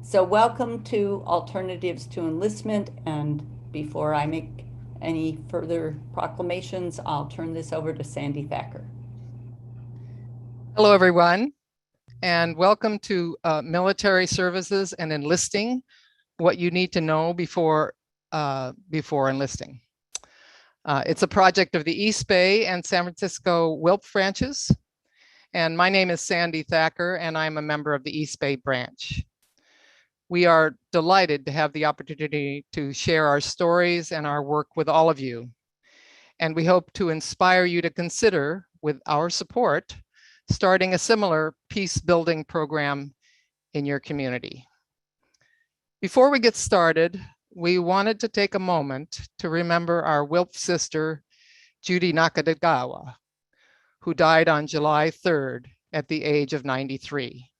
So welcome to Alternatives to Enlistment, and before I make any further proclamations, I'll turn this over to Sandy Thacker. Hello, everyone, and welcome to Military Services and Enlisting, what you need to know before enlisting. It's a project of the East Bay and San Francisco WILPF branches, and my name is Sandy Thacker, and I'm a member of the East Bay branch. We are delighted to have the opportunity to share our stories and our work with all of you, and we hope to inspire you to consider, with our support, starting a similar peace building program in your community. Before we get started, we wanted to take a moment to remember our WILPF sister, Judy Nakagawa, who died on July 3rd at the age of 93.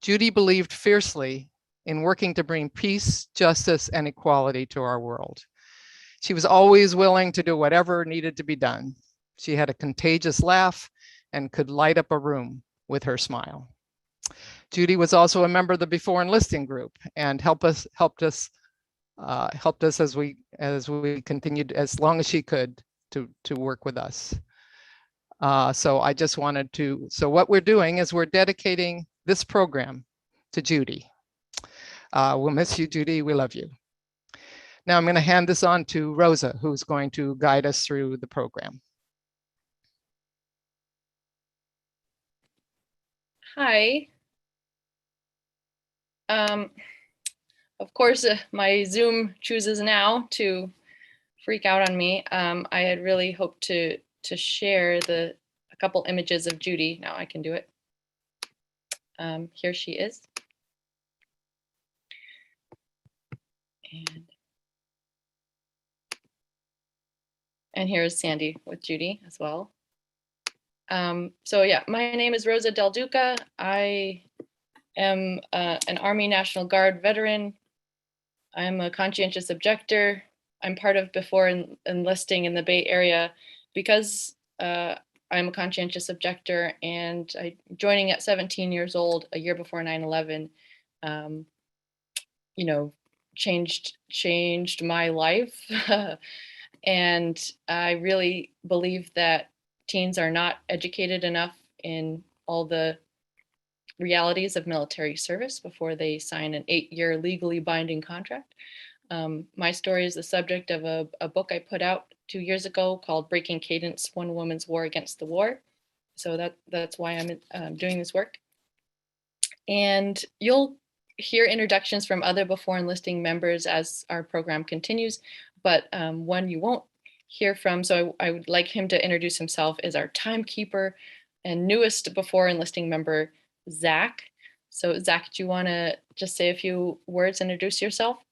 Judy believed fiercely in working to bring peace, justice, and equality to our world. She was always willing to do whatever needed to be done. She had a contagious laugh and could light up a room with her smile. Judy was also a member of the Before Enlisting group and helped us as we continued as long as she could to work with us. So what we're doing is we're dedicating this program to Judy. We'll miss you, Judy. We love you. Now I'm going to hand this on to Rosa, who's going to guide us through the program. Hi. Of course, my Zoom chooses now to freak out on me. I had really hoped to share a couple images of Judy. Now I can do it. Here she is. And here's Sandy with Judy as well. So yeah, my name is Rosa Del Duca. I am an Army National Guard veteran. I'm a conscientious objector. I'm part of Before Enlisting in the Bay Area because I'm a conscientious objector, and joining at 17 years old, a year before 9/11, changed my life. And I really believe that teens are not educated enough in all the realities of military service before they sign an 8-year legally binding contract. My story is the subject of a book I put out 2 years ago called Breaking Cadence: One Woman's War Against the War. So that's why I'm doing this work. And you'll hear introductions from other Before Enlisting members as our program continues, but one you won't hear from, so I would like him to introduce himself, is our timekeeper and newest Before Enlisting member, Zach. So Zach, do you want to just say a few words, introduce yourself?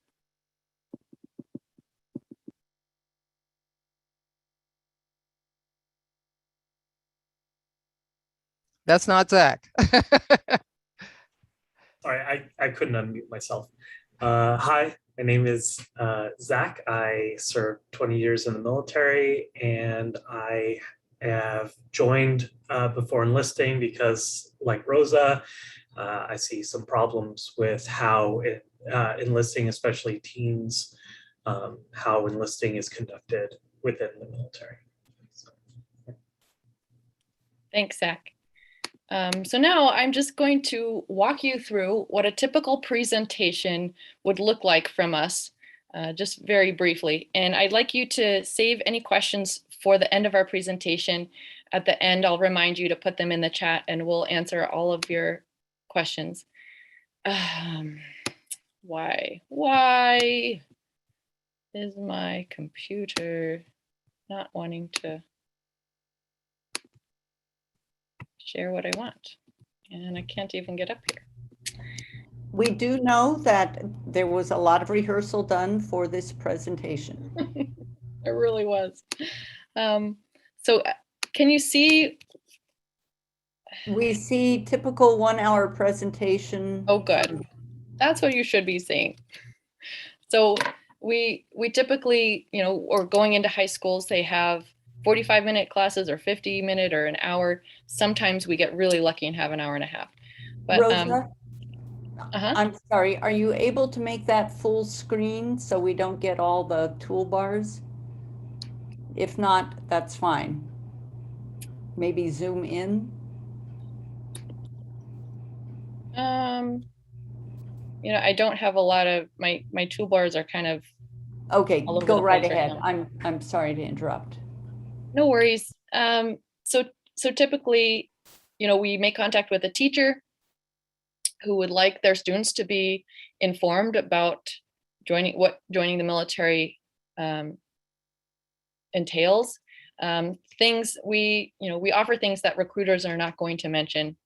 That's not Zach. Sorry, I couldn't unmute myself. Hi, my name is Zach. I served 20 years in the military, and I have joined Before Enlisting because, like Rosa, I see some problems with how enlisting, especially teens, how enlisting is conducted within the military. So. Thanks, Zach. So now I'm just going to walk you through what a typical presentation would look like from us, just very briefly. And I'd like you to save any questions for the end of our presentation. At the end, I'll remind you to put them in the chat and we'll answer all of your questions. Why is my computer not wanting to share what I want? And I can't even get up here. We do know that there was a lot of rehearsal done for this presentation. It really was. So can you see? We see typical 1-hour presentation. Oh, good. That's what you should be seeing. So we typically, or going into high schools, they have 45-minute classes or 50-minute or an hour. Sometimes we get really lucky and have an hour and a half. But Rosa, Uh-huh. I'm sorry, are you able to make that full screen so we don't get all the toolbars? If not, that's fine. Maybe zoom in? I don't have a lot of my toolbars are kind of Okay, all over go the right place right ahead. now. I'm sorry to interrupt. No worries. So typically, we make contact with a teacher who would like their students to be informed about joining the military entails. Things we offer things that recruiters are not going to mention,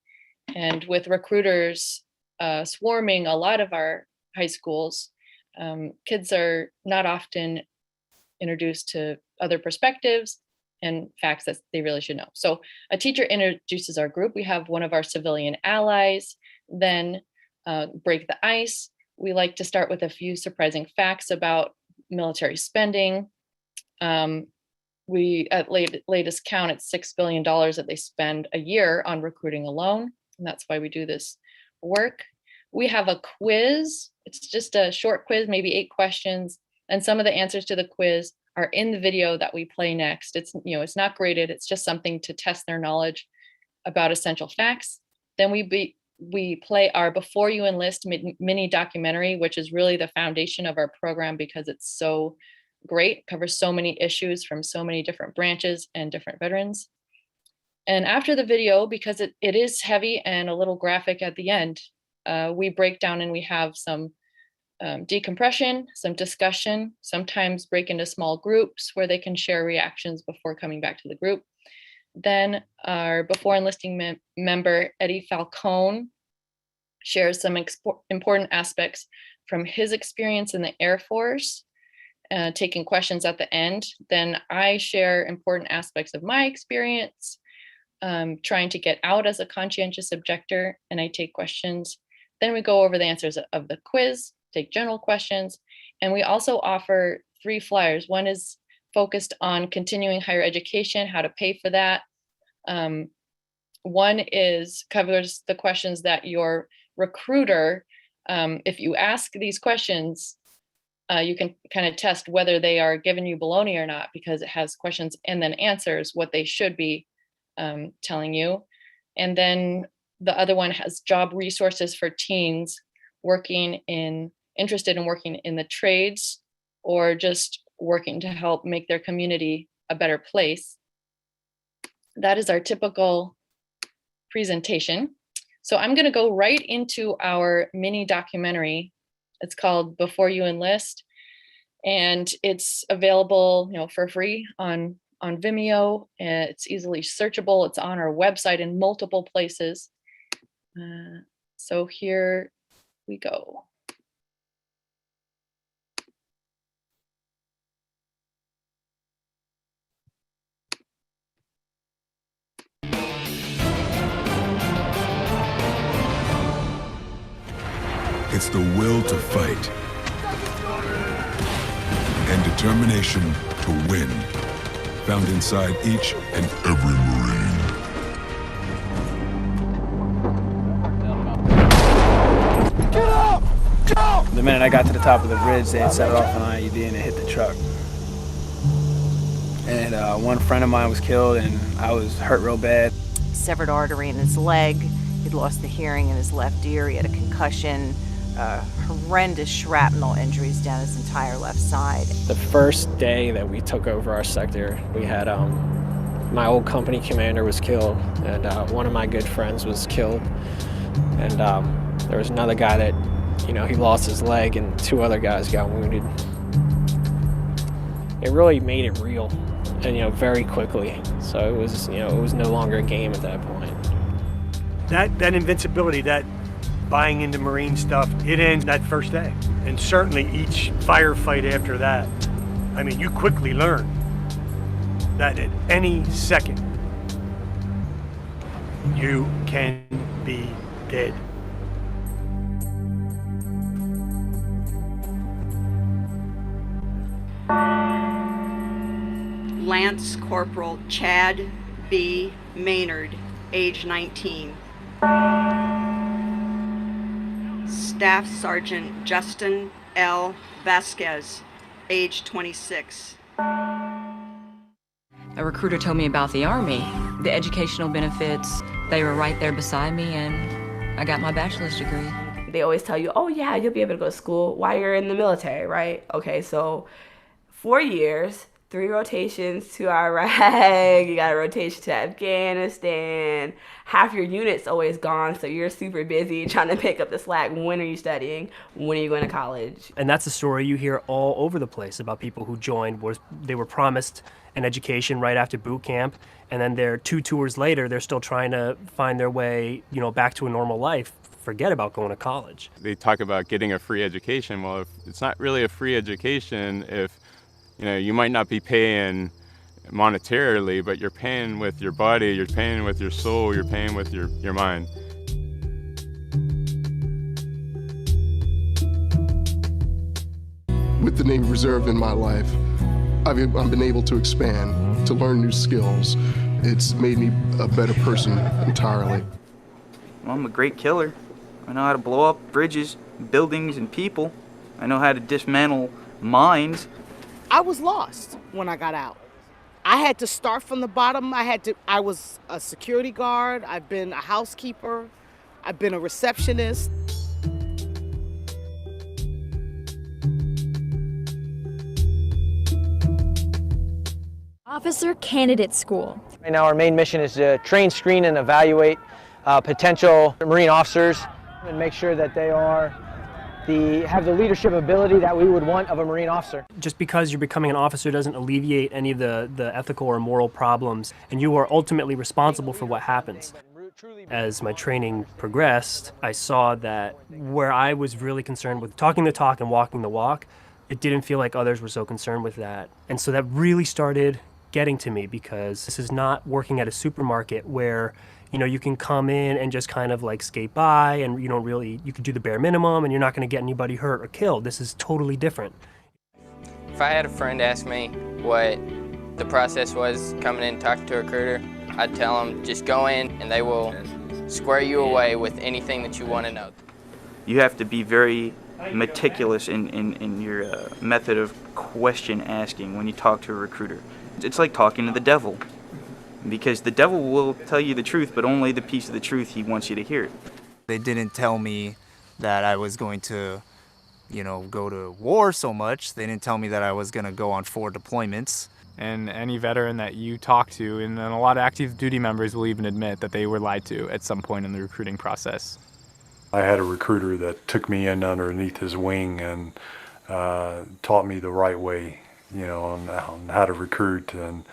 and with recruiters swarming a lot of our high schools, kids are not often introduced to other perspectives and facts that they really should know. So a teacher introduces our group. We have one of our civilian allies, then break the ice. We like to start with a few surprising facts about military spending. We at latest count, it's $6 billion that they spend a year on recruiting alone. And that's why we do this work. We have a quiz. It's just a short quiz, maybe 8 questions. And some of the answers to the quiz are in the video that we play next. It's not graded. It's just something to test their knowledge about essential facts. Then we play our Before You Enlist mini documentary, which is really the foundation of our program because it's so great, covers so many issues from so many different branches and different veterans. And after the video, because it is heavy and a little graphic at the end, we break down and we have some decompression, some discussion, sometimes break into small groups where they can share reactions before coming back to the group. Then our Before Enlisting member, Eddie Falcone, shares some important aspects from his experience in the Air Force, taking questions at the end. Then I share important aspects of my experience, trying to get out as a conscientious objector, and I take questions. Then we go over the answers of the quiz, take general questions, and we also offer 3 flyers. One is focused on continuing higher education, how to pay for that. One covers the questions that your recruiter, if you ask these questions, you can kind of test whether they are giving you baloney or not, because it has questions and then answers what they should be telling you. And then the other one has job resources for teens interested in working in the trades or just working to help make their community a better place. That is our typical presentation. So I'm going to go right into our mini documentary. It's called Before You Enlist, and it's available, for free on Vimeo. It's easily searchable. It's on our website in multiple places. So here we go. It's the will to fight and determination to win, found inside each and every Marine. Get up! Go! The minute I got to the top of the bridge, they had set off an IED and it hit the truck. And one friend of mine was killed and I was hurt real bad. Severed artery in his leg. He'd lost the hearing in his left ear. He had a concussion. Horrendous shrapnel injuries down his entire left side. The first day that we took over our sector, we had my old company commander was killed, and one of my good friends was killed, and there was another guy that, he lost his leg, and 2 other guys got wounded. It really made it real, and very quickly. So it was, it was no longer a game at that point. That invincibility, that buying into Marine stuff, it ends that first day. And certainly each firefight after that, you quickly learn that at any second, you can be dead. Lance Corporal Chad B. Maynard, age 19. Staff Sergeant Justin L. Vasquez, age 26. A recruiter told me about the Army, the educational benefits. They were right there beside me, and I got my bachelor's degree. They always tell you, oh yeah, you'll be able to go to school while you're in the military, right? Okay, so 4 years, 3 rotations to Iraq, you got a rotation to Afghanistan, half your unit's always gone, so you're super busy trying to pick up the slack. When are you studying? When are you going to college? And that's a story you hear all over the place about people who joined. They were promised an education right after boot camp, and then they're 2 tours later, they're still trying to find their way, back to a normal life. Forget about going to college. They talk about getting a free education. Well, if it's not really a free education if you might not be paying monetarily, but you're paying with your body, you're paying with your soul, you're paying with your mind. With the Navy Reserve in my life, I've been able to expand, to learn new skills. It's made me a better person entirely. Well, I'm a great killer. I know how to blow up bridges, buildings, and people. I know how to dismantle mines. I was lost when I got out. I had to start from the bottom. I was a security guard. I've been a housekeeper. I've been a receptionist. Officer Candidate School. Right now our main mission is to train, screen, and evaluate potential Marine officers and make sure that they have the leadership ability that we would want of a Marine officer. Just because you're becoming an officer doesn't alleviate any of the ethical or moral problems, and you are ultimately responsible for what happens. As my training progressed, I saw that where I was really concerned with talking the talk and walking the walk, it didn't feel like others were so concerned with that. And so that really started getting to me, because this is not working at a supermarket where you can come in and just kind of like skate by and you can do the bare minimum and you're not going to get anybody hurt or killed. This is totally different. If I had a friend ask me what the process was coming in and talking to a recruiter, I'd tell them just go in and they will square you away with anything that you want to know. You have to be very meticulous in your method of question asking when you talk to a recruiter. It's like talking to the devil. Because the devil will tell you the truth, but only the piece of the truth he wants you to hear. They didn't tell me that I was going to, go to war so much. They didn't tell me that I was going to go on 4 deployments. And any veteran that you talk to, and a lot of active duty members will even admit that they were lied to at some point in the recruiting process. I had a recruiter that took me in underneath his wing and taught me the right way, on how to recruit and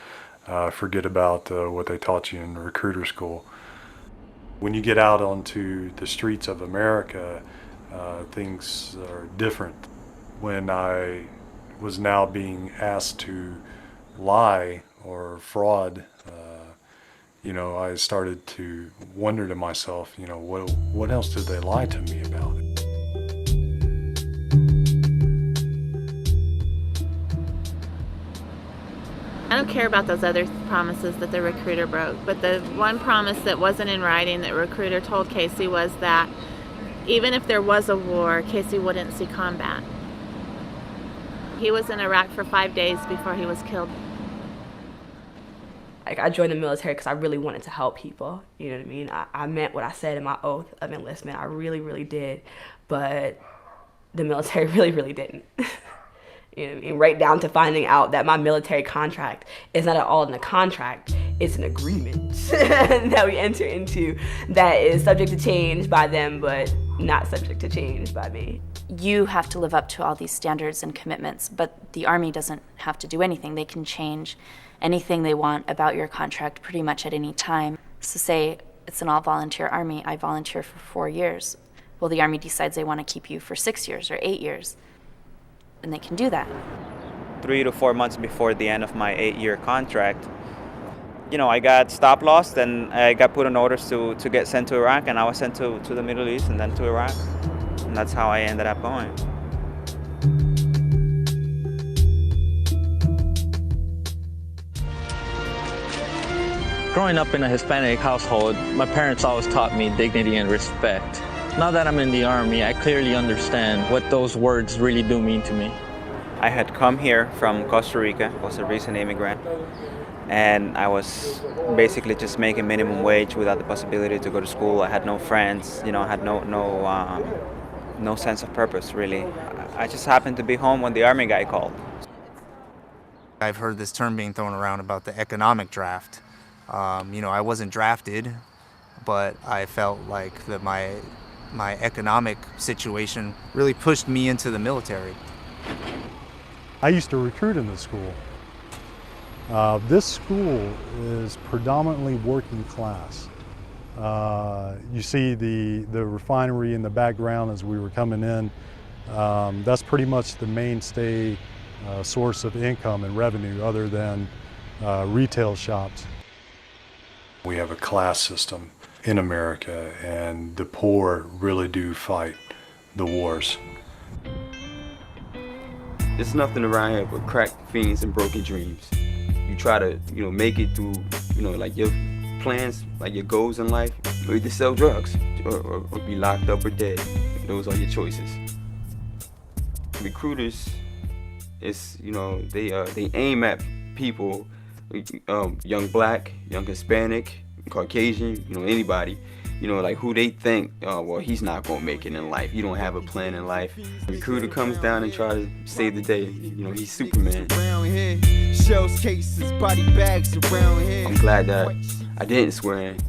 forget about what they taught you in recruiter school. When you get out onto the streets of America, things are different. When I was now being asked to lie or fraud, I started to wonder to myself, what else did they lie to me about? I don't care about those other promises that the recruiter broke, but the one promise that wasn't in writing that recruiter told Casey was that even if there was a war, Casey wouldn't see combat. He was in Iraq for 5 days before he was killed. I joined the military because I really wanted to help people, you know what I mean? I meant what I said in my oath of enlistment. I really, really did, but the military really, really didn't. You know what I mean? Right down to finding out that my military contract is not at all in a contract, it's an agreement that we enter into that is subject to change by them, but not subject to change by me. You have to live up to all these standards and commitments, but the Army doesn't have to do anything. They can change anything they want about your contract pretty much at any time. So say it's an all-volunteer Army, I volunteer for 4 years. Well, the Army decides they want to keep you for 6 years or 8 years. And they can do that. 3 to 4 months before the end of my 8-year contract, I got stop lost and I got put on orders to get sent to Iraq, and I was sent to the Middle East and then to Iraq. And that's how I ended up going. Growing up in a Hispanic household, my parents always taught me dignity and respect. Now that I'm in the Army, I clearly understand what those words really do mean to me. I had come here from Costa Rica, was a recent immigrant, and I was basically just making minimum wage without the possibility to go to school. I had no friends, I had no sense of purpose, really. I just happened to be home when the Army guy called. I've heard this term being thrown around about the economic draft. I wasn't drafted, but I felt like that my economic situation really pushed me into the military. I used to recruit in this school. This school is predominantly working class. You see the refinery in the background as we were coming in. That's pretty much the mainstay source of income and revenue other than retail shops. We have a class system in America, and the poor really do fight the wars. There's nothing around here but crack fiends and broken dreams. You try to, make it through, like your plans, like your goals in life, or either sell drugs or be locked up or dead. Those are your choices. Recruiters, they aim at people, young black, young Hispanic, Caucasian, anybody, like who they think, well, he's not gonna make it in life. He don't have a plan in life. The recruiter comes down and tries to save the day. He's Superman. Shells, cases, body bags around here. I'm glad that I didn't swear in.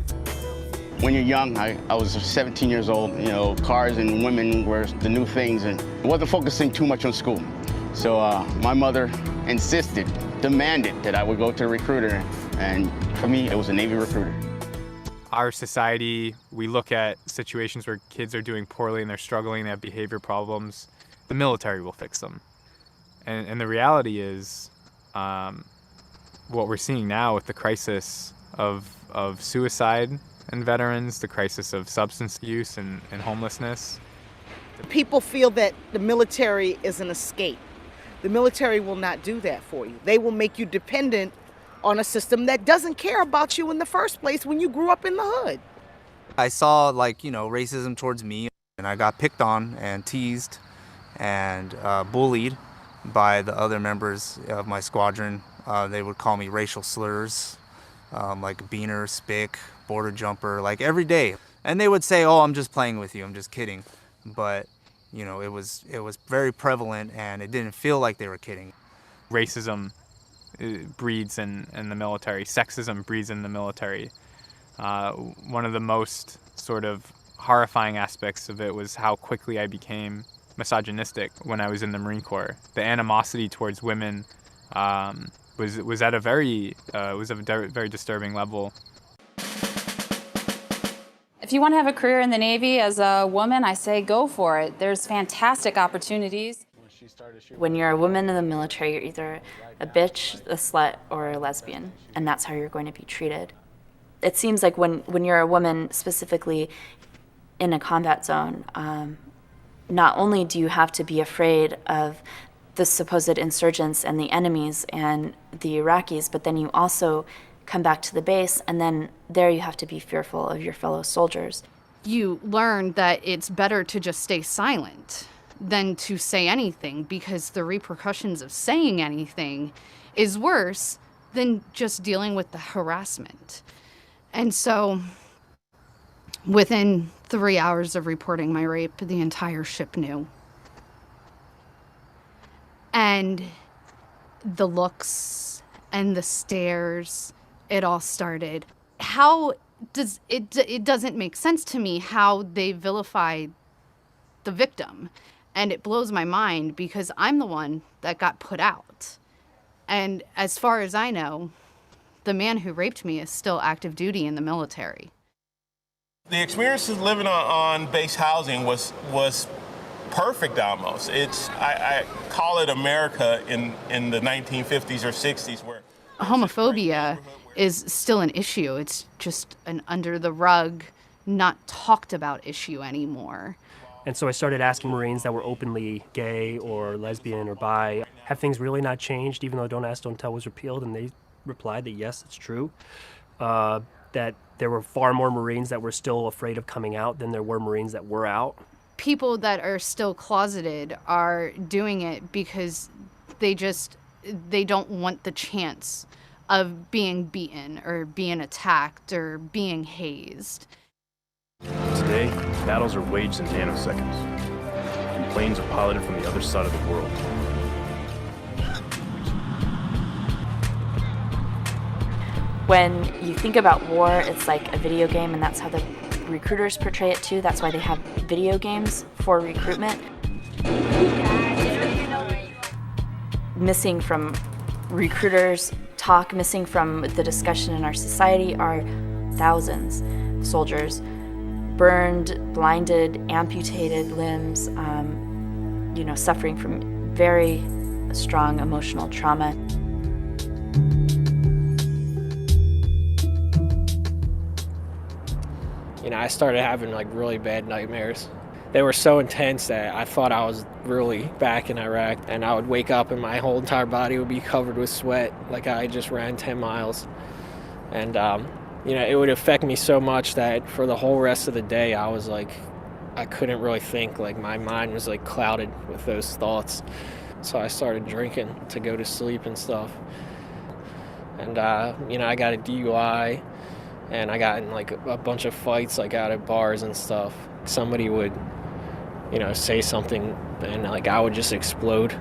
When you're young, I was 17 years old, cars and women were the new things, and I wasn't focusing too much on school. So my mother insisted, demanded that I would go to a recruiter, and for me, it was a Navy recruiter. Our society, we look at situations where kids are doing poorly and they're struggling, they have behavior problems. The military will fix them. And the reality is, what we're seeing now with the crisis of suicide in veterans, the crisis of substance use and homelessness. People feel that the military is an escape. The military will not do that for you. They will make you dependent on a system that doesn't care about you in the first place when you grew up in the hood. I saw racism towards me, and I got picked on and teased and bullied by the other members of my squadron. They would call me racial slurs, like beaner, spick, border jumper, like every day. And they would say, "Oh, I'm just playing with you, I'm just kidding." But it was very prevalent, and it didn't feel like they were kidding. Racism breeds in the military. Sexism breeds in the military. One of the most sort of horrifying aspects of it was how quickly I became misogynistic when I was in the Marine Corps. The animosity towards women was at a very disturbing level. If you want to have a career in the Navy as a woman, I say go for it. There's fantastic opportunities. When you're a woman in the military, you're either a bitch, a slut, or a lesbian, and that's how you're going to be treated. It seems like when you're a woman, specifically in a combat zone, not only do you have to be afraid of the supposed insurgents and the enemies and the Iraqis, but then you also come back to the base, and then there you have to be fearful of your fellow soldiers. You learn that it's better to just stay silent than to say anything, because the repercussions of saying anything is worse than just dealing with the harassment. And so within 3 hours of reporting my rape, the entire ship knew. And the looks and the stares, it all started. How does it doesn't make sense to me how they vilify the victim. And it blows my mind because I'm the one that got put out. And as far as I know, the man who raped me is still active duty in the military. The experience of living on base housing was perfect almost. I call it America in the 1950s or 60s, where homophobia is still an issue. It's just an under the rug, not talked about issue anymore. And so I started asking Marines that were openly gay or lesbian or bi, have things really not changed even though Don't Ask, Don't Tell was repealed? And they replied that yes, it's true. that there were far more Marines that were still afraid of coming out than there were Marines that were out. People that are still closeted are doing it because they don't want the chance of being beaten or being attacked or being hazed. Today, battles are waged in nanoseconds, and planes are piloted from the other side of the world. When you think about war, it's like a video game, and that's how the recruiters portray it too. That's why they have video games for recruitment. Missing from recruiters' talk, missing from the discussion in our society are thousands of soldiers burned, blinded, amputated limbs, suffering from very strong emotional trauma. I started having really bad nightmares. They were so intense that I thought I was really back in Iraq, and I would wake up and my whole entire body would be covered with sweat, like I just ran 10 miles. And, it would affect me so much that for the whole rest of the day, I was I couldn't really think. My mind was clouded with those thoughts. So I started drinking to go to sleep and stuff. And, I got a DUI. And I got in a bunch of fights out at bars and stuff. Somebody would, say something and I would just explode.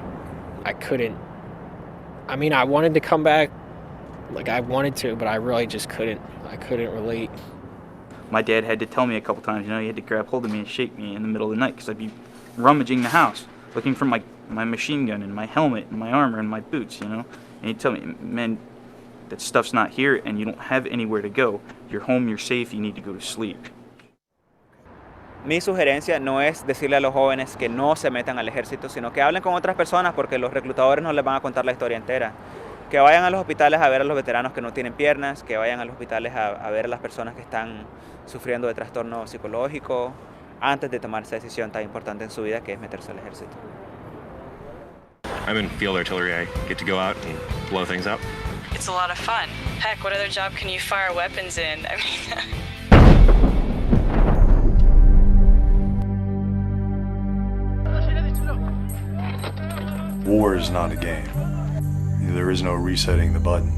I couldn't. I wanted to come back. I wanted to, but I really just couldn't. I couldn't relate. My dad had to tell me a couple times, he had to grab hold of me and shake me in the middle of the night because I'd be rummaging the house, looking for my machine gun and my helmet and my armor and my boots, And he'd tell me, man, that stuff's not here and you don't have anywhere to go. You're home, you're safe, you need to go to sleep. Mi sugerencia no es decirle a los jóvenes que no se metan al ejército, sino que hablen con otras personas porque los reclutadores no les van a contar la historia entera. Que vayan a los hospitales a ver a los veteranos que no tienen piernas, que vayan a los hospitales a ver a las personas que están sufriendo de trastorno psicológico antes de tomar esa decisión tan importante en su vida que es meterse al ejército. I'm in field artillery. I get to go out and blow things up. It's a lot of fun. Heck, what other job can you fire weapons in? War is not a game. There is no resetting the button.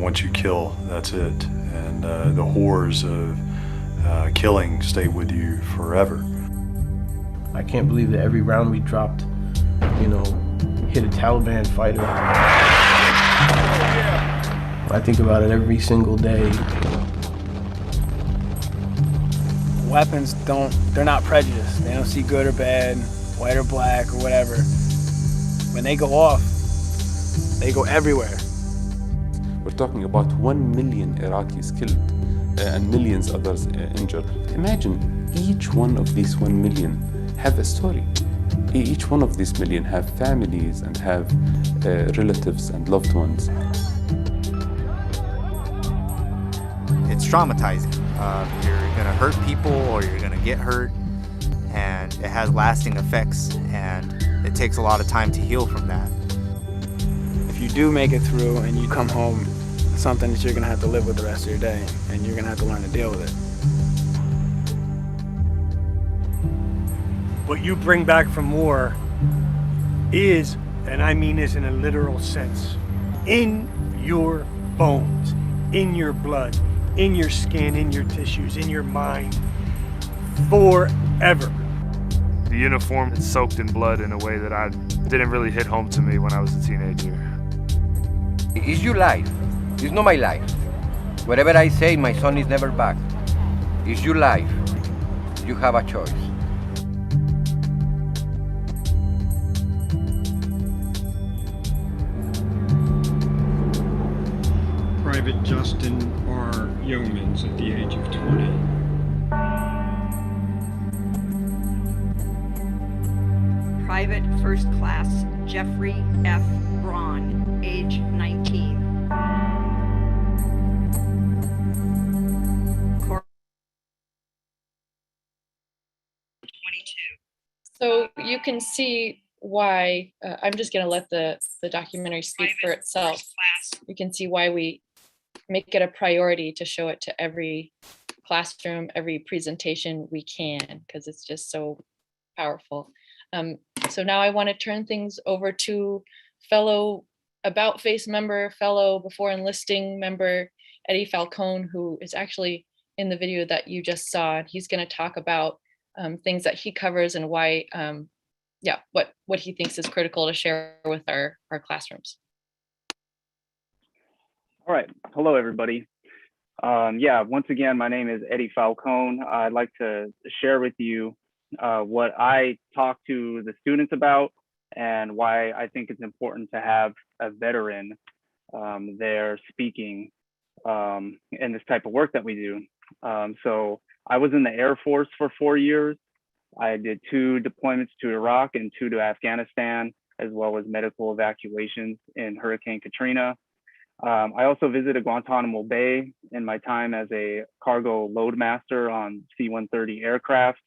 Once you kill, that's it. And the horrors of killing stay with you forever. I can't believe that every round we dropped, hit a Taliban fighter. I think about it every single day. Weapons they're not prejudiced. They don't see good or bad, white or black or whatever. When they go off, they go everywhere. We're talking about 1 million Iraqis killed and millions others injured. Imagine each one of these 1 million have a story. Each one of these million have families and have relatives and loved ones. It's traumatizing. You're gonna hurt people or you're gonna get hurt, and it has lasting effects, and it takes a lot of time to heal from that. If you do make it through and you come home, it's something that you're gonna have to live with the rest of your day, and you're gonna have to learn to deal with it. What you bring back from war is, and I mean this in a literal sense, in your bones, in your blood, in your skin, in your tissues, in your mind, forever. The uniform is soaked in blood in a way that didn't really hit home to me when I was a teenager. It's your life. It's not my life. Whatever I say, my son is never back. It's your life. You have a choice. Private Justin R. Yeomans at the age of 20. Private First Class Jeffrey F. Braun, age 19. So you can see why, I'm just going to let the documentary speak for itself. You can see why we make it a priority to show it to every classroom, every presentation we can, because it's just so powerful. So now I want to turn things over to fellow About Face member, fellow Before Enlisting member, Eddie Falcone, who is actually in the video that you just saw. And he's going to talk about things that he covers and why, what he thinks is critical to share with our classrooms. All right. Hello, everybody. Once again, my name is Eddie Falcone. I'd like to share with you what I talk to the students about and why I think it's important to have a veteran there speaking in this type of work that we do. So I was in the Air Force for 4 years. I did 2 deployments to Iraq and 2 to Afghanistan, as well as medical evacuations in Hurricane Katrina. I also visited Guantanamo Bay in my time as a cargo loadmaster on C-130 aircraft.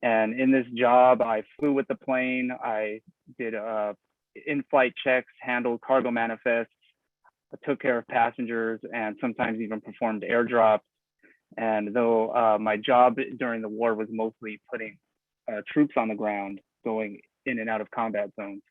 And in this job, I flew with the plane. I did in-flight checks, handled cargo manifests, took care of passengers, and sometimes even performed airdrops. And though my job during the war was mostly putting troops on the ground, going in and out of combat zones.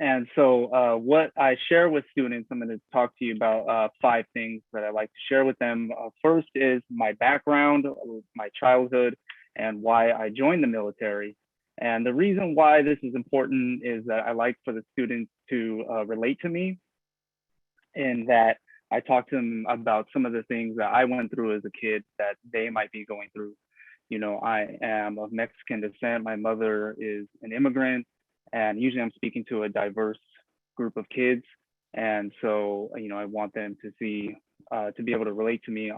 And so what I share with students, I'm going to talk to you about 5 things that I like to share with them. First is my background, my childhood, and why I joined the military. And the reason why this is important is that I like for the students to relate to me, in that I talk to them about some of the things that I went through as a kid that they might be going through. You know, I am of Mexican descent. My mother is an immigrant. And usually I'm speaking to a diverse group of kids. And so, you know, I want them to see, to be able to relate to me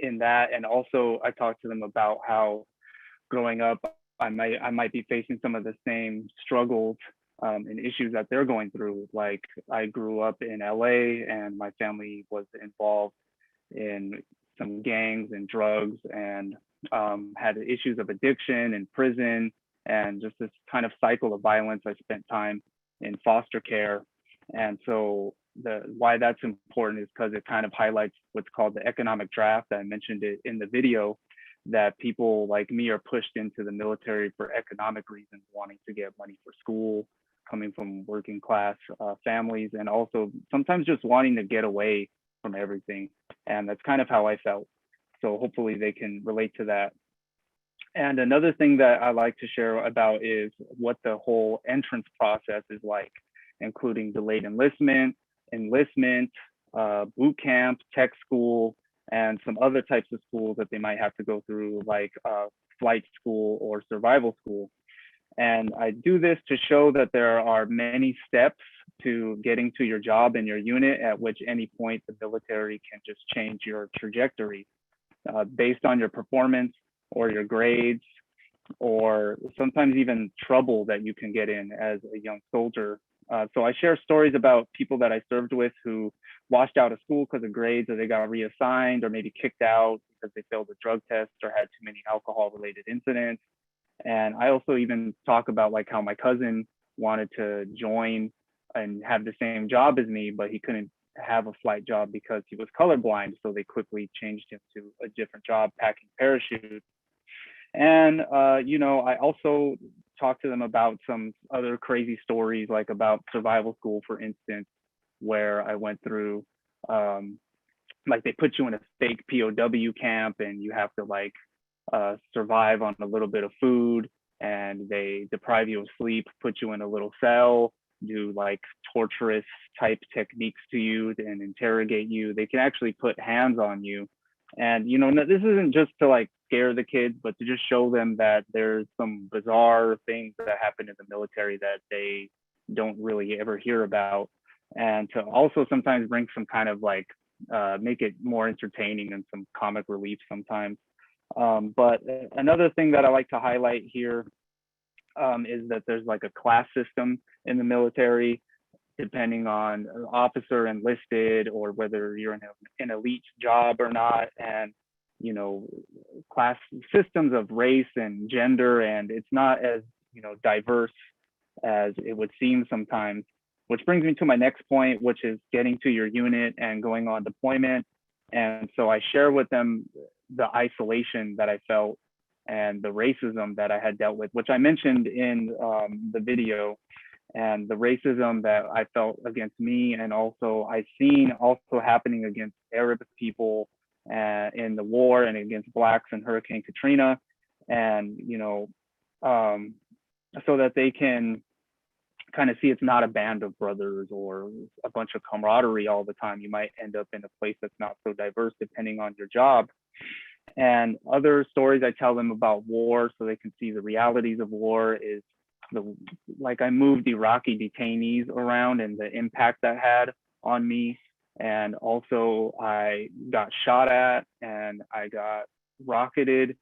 in that. And also I talk to them about how growing up, I might be facing some of the same struggles and issues that they're going through. Like I grew up in LA and my family was involved in some gangs and drugs and had issues of addiction and prison. And just this kind of cycle of violence. I spent time in foster care. And so why that's important is because it kind of highlights what's called the economic draft. I mentioned it in the video, that people like me are pushed into the military for economic reasons, wanting to get money for school, coming from working class families, and also sometimes just wanting to get away from everything. And that's kind of how I felt. So hopefully they can relate to that. And another thing that I like to share about is what the whole entrance process is like, including delayed enlistment, boot camp, tech school, and some other types of schools that they might have to go through, like flight school or survival school. And I do this to show that there are many steps to getting to your job in your unit, at which any point the military can just change your trajectory based on your performance or your grades, or sometimes even trouble that you can get in as a young soldier. So I share stories about people that I served with who washed out of school because of grades, or they got reassigned, or maybe kicked out because they failed a drug test or had too many alcohol-related incidents. And I also even talk about like how my cousin wanted to join and have the same job as me, but he couldn't have a flight job because he was colorblind. So they quickly changed him to a different job, packing parachutes. And, you know, I also talk to them about some other crazy stories, like about survival school, for instance, where I went through, like they put you in a fake POW camp and you have to like survive on a little bit of food, and they deprive you of sleep, put you in a little cell, do like torturous type techniques to you and interrogate you. They can actually put hands on you. And, you know, this isn't just to like scare the kids, but to just show them that there's some bizarre things that happen in the military that they don't really ever hear about. And to also sometimes bring some kind of like, make it more entertaining and some comic relief sometimes. But another thing that I like to highlight here is that there's like a class system in the military, depending on officer, enlisted, or whether you're in an elite job or not. And, you know, class systems of race and gender, and it's not as, you know, diverse as it would seem sometimes. which brings me to my next point, which is getting to your unit and going on deployment. And so I share with them the isolation that I felt and the racism that I had dealt with, which I mentioned in the video, and the racism that I felt against me, and also I seen also happening against Arab people in the war and against Blacks in Hurricane Katrina. And, so that they can kind of see it's not a band of brothers or a bunch of camaraderie all the time. You might end up in a place that's not so diverse depending on your job. And other stories I tell them about war so they can see the realities of war is like I moved Iraqi detainees around and the impact that had on me. And also I got shot at and I got rocketed,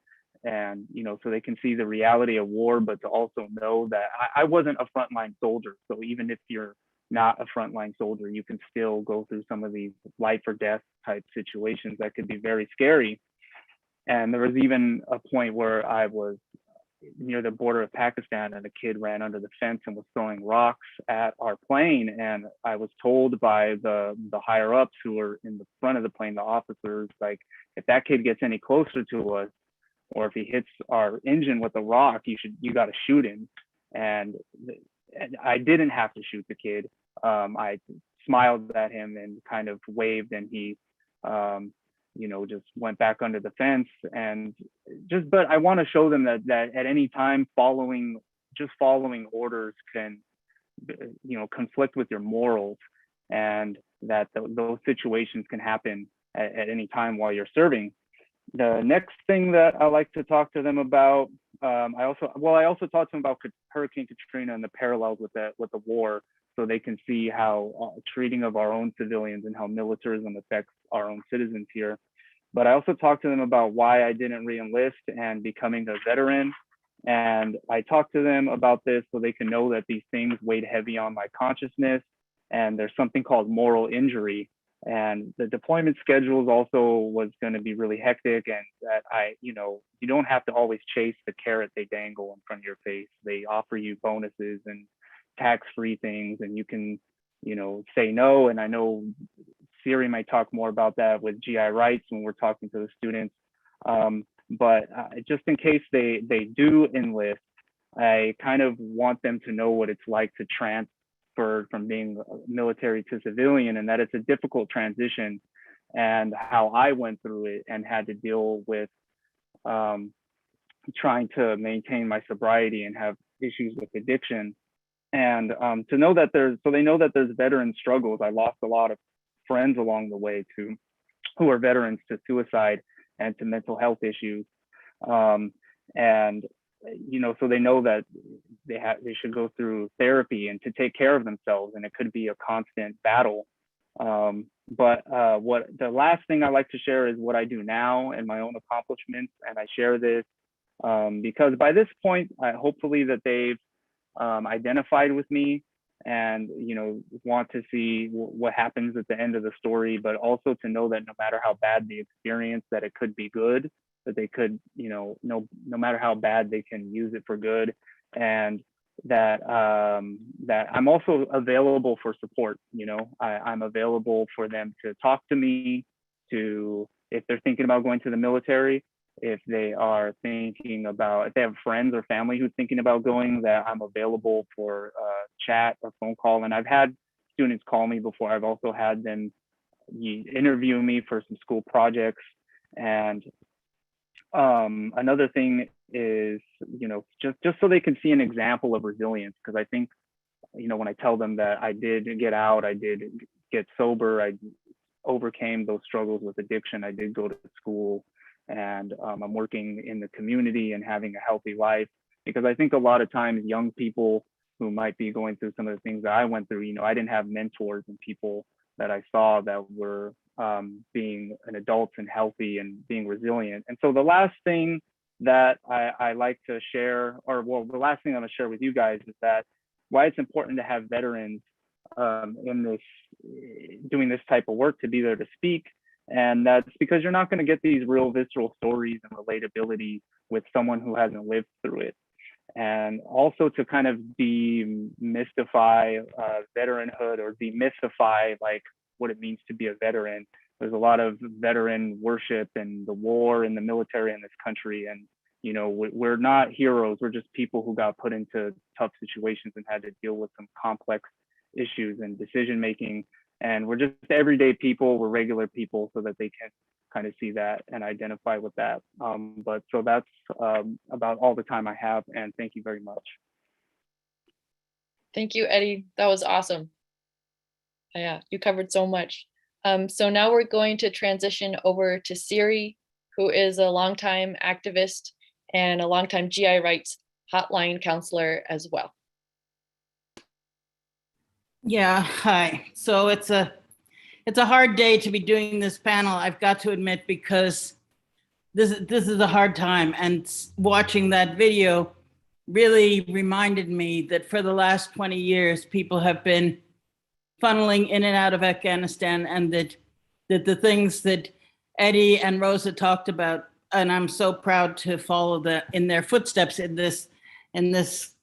and so they can see the reality of war, but to also know that I wasn't a frontline soldier. So even if you're not a frontline soldier, you can still go through some of these life or death type situations that could be very scary. And there was even a point where I was near the border of Pakistan and a kid ran under the fence and was throwing rocks at our plane. And I was told by the higher ups who were in the front of the plane, the officers, like, if that kid gets any closer to us, or if he hits our engine with a rock, you got to shoot him. And I didn't have to shoot the kid. I smiled at him and kind of waved, and he, just went back under the fence. And but I want to show them that at any time following orders can, conflict with your morals, and that those situations can happen at any time while you're serving. The next thing that I like to talk to them about, I also talked to them about Hurricane Katrina and the parallels with the war, so they can see how treating of our own civilians and how militarism affects our own citizens here. But I also talked to them about why I didn't re-enlist and becoming a veteran. And I talked to them about this so they can know that these things weighed heavy on my consciousness, and there's something called moral injury. And the deployment schedules also was going to be really hectic, and that you don't have to always chase the carrot they dangle in front of your face. They offer you bonuses and tax-free things, and you can, say no. And I know Siri might talk more about that with GI Rights when we're talking to the students. But just in case they do enlist, I kind of want them to know what it's like to transfer from being military to civilian, and that it's a difficult transition, and how I went through it and had to deal with trying to maintain my sobriety and have issues with addiction. And to know that they know that there's veteran struggles. I lost a lot of friends along the way who are veterans to suicide and to mental health issues. And so they know that they should go through therapy and to take care of themselves, and it could be a constant battle. But what the last thing I like to share is what I do now and my own accomplishments. And I share this because by this point, hopefully that they've identified with me and want to see what happens at the end of the story, but also to know that no matter how bad the experience, that it could be good, that they could, no matter how bad, they can use it for good. And that that I'm also available for support. I'm available for them to talk to me, if they're thinking about going to the military, if they are thinking about, if they have friends or family who's thinking about going, that I'm available for chat or phone call. And I've had students call me before. I've also had them interview me for some school projects. And another thing is, just so they can see an example of resilience, because I think, when I tell them that I did get out, I did get sober, I overcame those struggles with addiction, I did go to school, and I'm working in the community and having a healthy life, because I think a lot of times young people who might be going through some of the things that I went through, I didn't have mentors and people that I saw that were being an adult and healthy and being resilient. And so the last thing that I like to share, the last thing I'm gonna share with you guys is that why it's important to have veterans doing this type of work, to be there to speak. And that's because you're not going to get these real visceral stories and relatability with someone who hasn't lived through it. and also to kind of demystify veteranhood, or demystify like what it means to be a veteran. There's a lot of veteran worship and the war and the military in this country, and you know, we're not heroes. We're just people who got put into tough situations and had to deal with some complex issues and decision making. And we're just everyday people. We're regular people, so that they can kind of see that and identify with that. But so that's about all the time I have. And thank you very much. Thank you, Eddie. That was awesome. Yeah, you covered so much. So now we're going to transition over to Siri, who is a longtime activist and a longtime GI Rights Hotline counselor as well. Yeah, hi. So it's a hard day to be doing this panel, I've got to admit, because this is a hard time. And watching that video really reminded me that for the last 20 years, people have been funneling in and out of Afghanistan, and that the things that Eddie and Rosa talked about, and I'm so proud to follow in their footsteps in this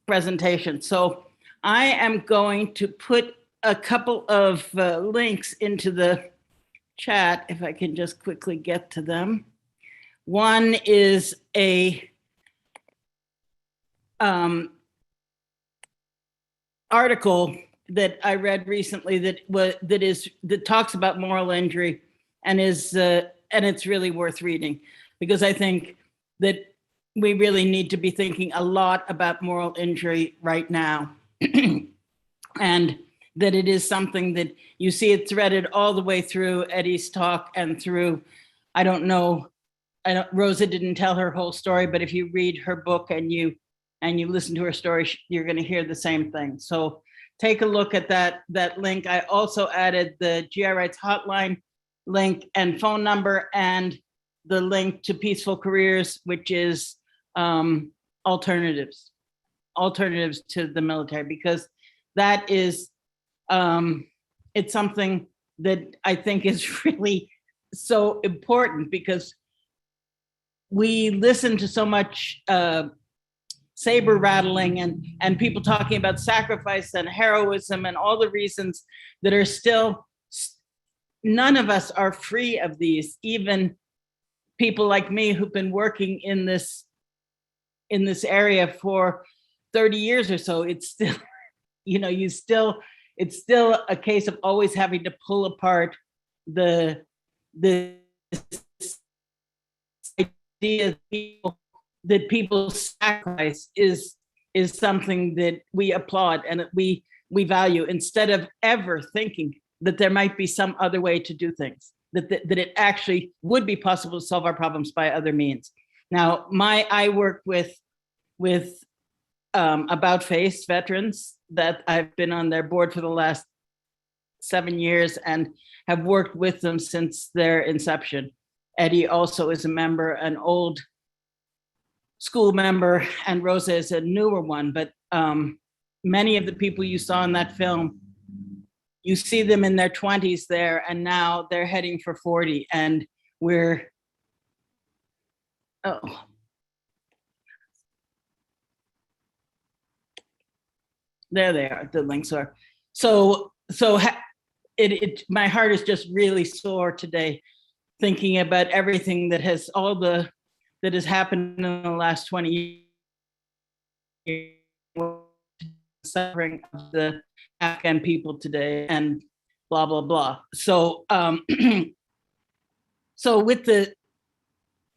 presentation. So I am going to put a couple of links into the chat, if I can just quickly get to them. One is a article that I read recently that talks about moral injury, and it's really worth reading, because I think that we really need to be thinking a lot about moral injury right now. And that it is something that you see it threaded all the way through Eddie's talk and through, Rosa didn't tell her whole story, but if you read her book and you listen to her story, you're going to hear the same thing. So take a look at that link. I also added the GI Rights Hotline link and phone number, and the link to Peaceful Careers, which is alternatives to the military, because that is, it's something that I think is really so important, because we listen to so much saber rattling and people talking about sacrifice and heroism and all the reasons that are still, none of us are free of these. Even people like me who've been working in this area for 30 years or so, it's still, it's still a case of always having to pull apart the idea that people's sacrifice is something that we applaud and that we value, instead of ever thinking that there might be some other way to do things, that it actually would be possible to solve our problems by other means. Now, I work with About Face veterans that I've been on their board for the last 7 years and have worked with them since their inception. Eddie also is a member, an old school member, and Rosa is a newer one, but many of the people you saw in that film, you see them in their 20s there, and now they're heading for 40, and there they are, the links are. So my heart is just really sore today, thinking about everything that has happened in the last 20 years, suffering of the Afghan people today, and blah, blah, blah. So, so with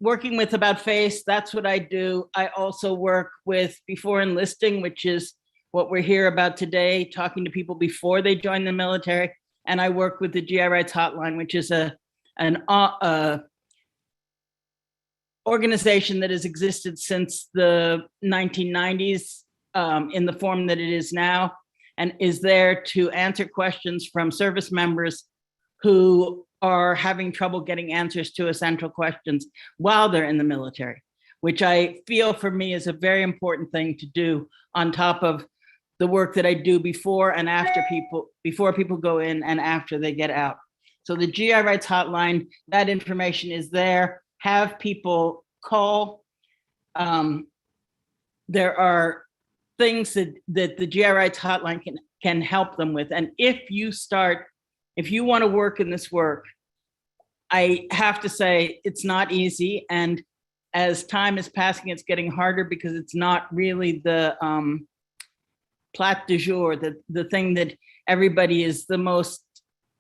working with About Face, that's what I do. I also work with Before Enlisting, which is what we're here about today, talking to people before they join the military. And I work with the GI Rights Hotline, which is an organization that has existed since the 1990s in the form that it is now, and is there to answer questions from service members who are having trouble getting answers to essential questions while they're in the military, which I feel for me is a very important thing to do on top of the work that I do before and after before people go in and after they get out. So the GI Rights Hotline, that information is there. Have people call. There are things that the GI Rights Hotline can help them with. And if you want to work in this work, I have to say it's not easy. And as time is passing, it's getting harder because it's not really the plat du jour, the thing that everybody is the most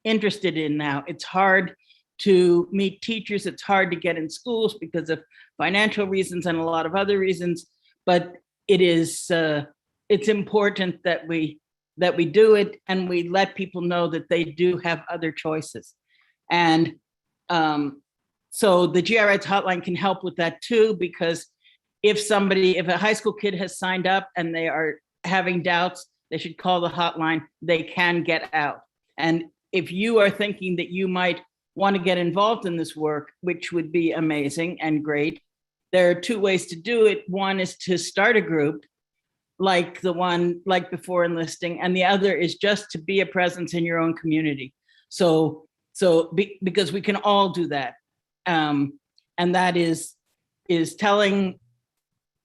interested in now. It's hard to meet teachers. It's hard to get in schools because of financial reasons and a lot of other reasons. But it is it's important that we do it and we let people know that they do have other choices. And so the GI Rights Hotline can help with that too, because if a high school kid has signed up and they are having doubts, they should call the hotline. They can get out. And if you are thinking that you might want to get involved in this work, which would be amazing and great, there are two ways to do it. One is to start a group like Before Enlisting, and the other is just to be a presence in your own community. Because we can all do that. And that is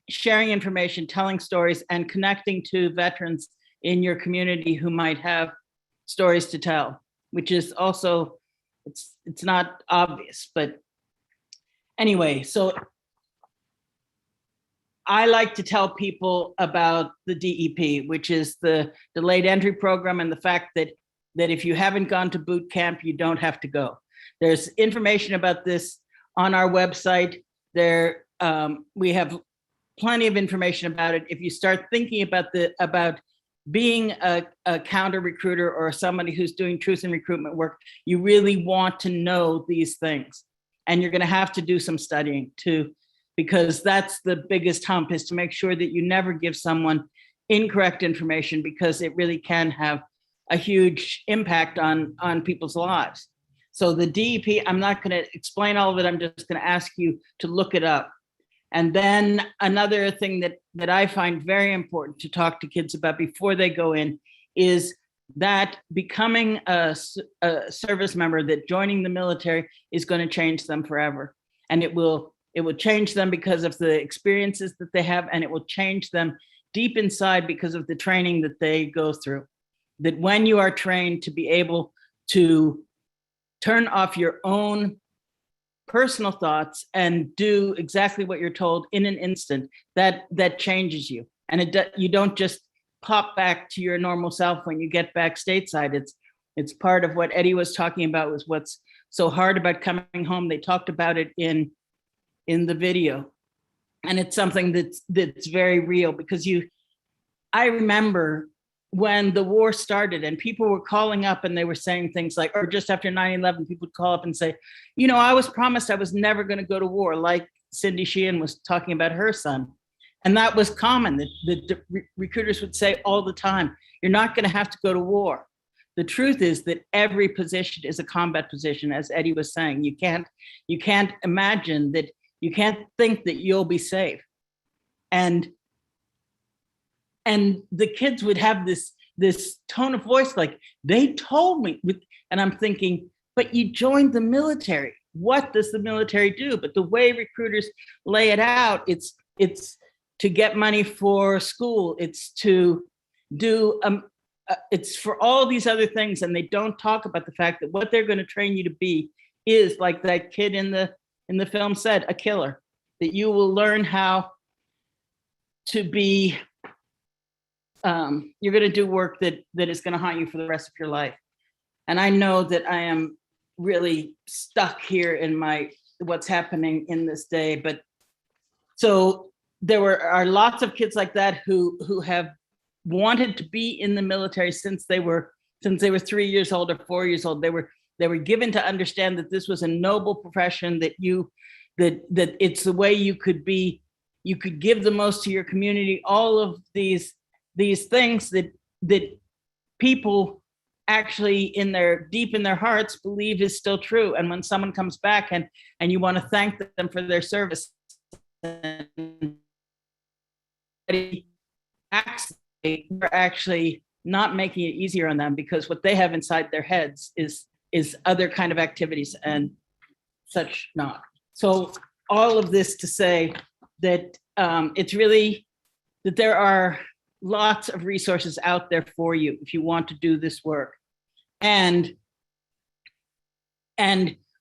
sharing information, telling stories, and connecting to veterans in your community who might have stories to tell, which is also, it's not obvious, but anyway, so I like to tell people about the DEP, which is the delayed entry program, and the fact that if you haven't gone to boot camp, you don't have to go. There's information about this on our website. We have plenty of information about it. If you start thinking about being a counter recruiter or somebody who's doing truth and recruitment work, you really want to know these things. And you're going to have to do some studying too, because that's the biggest hump, is to make sure that you never give someone incorrect information, because it really can have a huge impact on people's lives. So the DEP, I'm not going to explain all of it. I'm just going to ask you to look it up. And then another thing that I find very important to talk to kids about before they go in is that becoming a service member, that joining the military is going to change them forever. And it will change them because of the experiences that they have, and it will change them deep inside because of the training that they go through. That when you are trained to be able to turn off your own personal thoughts and do exactly what you're told in an instant, that changes you. And you don't just pop back to your normal self when you get back stateside. It's part of what Eddie was talking about, was what's so hard about coming home. They talked about it in the video. And it's something that's very real, because I remember when the war started and people were calling up and they were saying things like, or just after 9/11, people would call up and say, I was promised I was never going to go to war, like Cindy Sheehan was talking about her son. And that was common. The recruiters would say all the time, you're not going to have to go to war. The truth is that every position is a combat position, as Eddie was saying. You can't imagine that, you can't think that you'll be safe. And the kids would have this tone of voice, like, they told me, and I'm thinking, but you joined the military. What does the military do? But the way recruiters lay it out, it's to get money for school. It's to do, it's for all these other things. And they don't talk about the fact that what they're going to train you to be is, like that kid in the film said, a killer. That you will learn how to be, you're going to do work that is going to haunt you for the rest of your life. And I know that I am really stuck here in what's happening in this day. But so there are lots of kids like that who have wanted to be in the military since they were 3 years old or 4 years old. They were given to understand that this was a noble profession, that it's the way you could give the most to your community. All of these things that people actually deep in their hearts believe is still true. And when someone comes back and you want to thank them for their service, we're actually not making it easier on them, because what they have inside their heads is other kind of activities and such not. So all of this to say that it's really that there are lots of resources out there for you if you want to do this work. And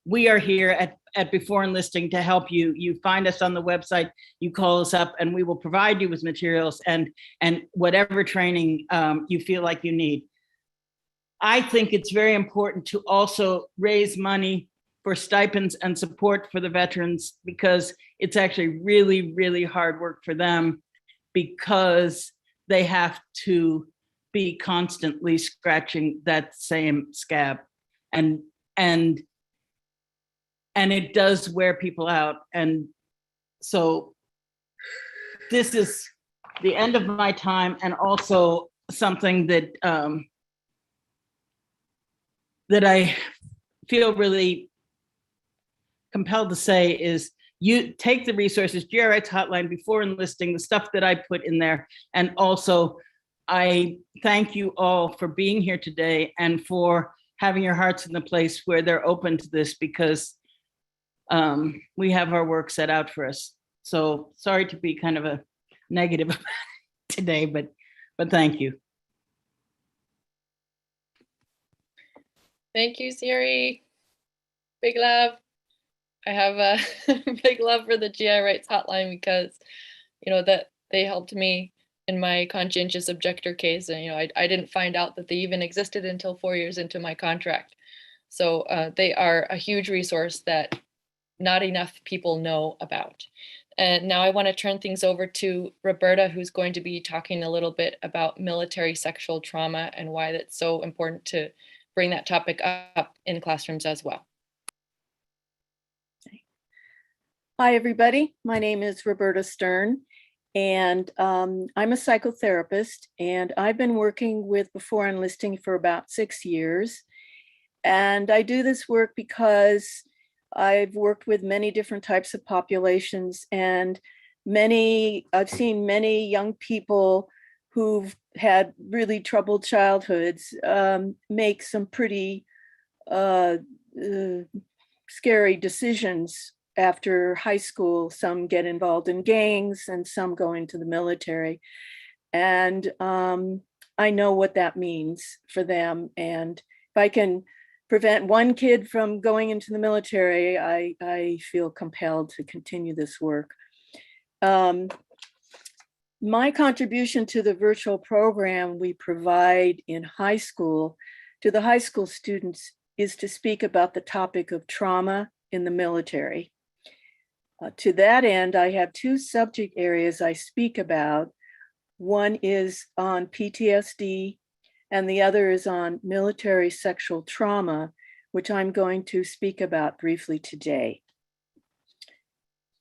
we are here at Before Enlisting to help you. You find us on the website, you call us up, and we will provide you with materials and whatever training you feel like you need. I think it's very important to also raise money for stipends and support for the veterans, because it's actually really, really hard work for them, because they have to be constantly scratching that same scab. And it does wear people out. And so this is the end of my time, and also something that that I feel really compelled to say is, you take the resources, Gi Rights Hotline, Before Enlisting, the stuff that I put in there. And also, I thank you all for being here today and for having your hearts in the place where they're open to this, because we have our work set out for us. So sorry to be kind of a negative today, but thank you. Thank you, Siri. Big love. I have a big love for the GI Rights Hotline, because, you know, that they helped me in my conscientious objector case. And, you know, I didn't find out that they even existed until 4 years into my contract. So they are a huge resource that not enough people know about. And now I want to turn things over to Roberta, who's going to be talking a little bit about military sexual trauma and why that's so important to bring that topic up in classrooms as well. Hi, everybody. My name is Roberta Stern, and I'm a psychotherapist, and I've been working with Before Enlisting for about 6 years. And I do this work because I've worked with many different types of populations, and I've seen many young people who've had really troubled childhoods make some pretty scary decisions after high school. Some get involved in gangs and some go into the military. And I know what that means for them. And if I can prevent one kid from going into the military, I feel compelled to continue this work. My contribution to the virtual program we provide in high school to the high school students is to speak about the topic of trauma in the military. To that end, I have two subject areas I speak about. One is on PTSD, and the other is on military sexual trauma, which I'm going to speak about briefly today.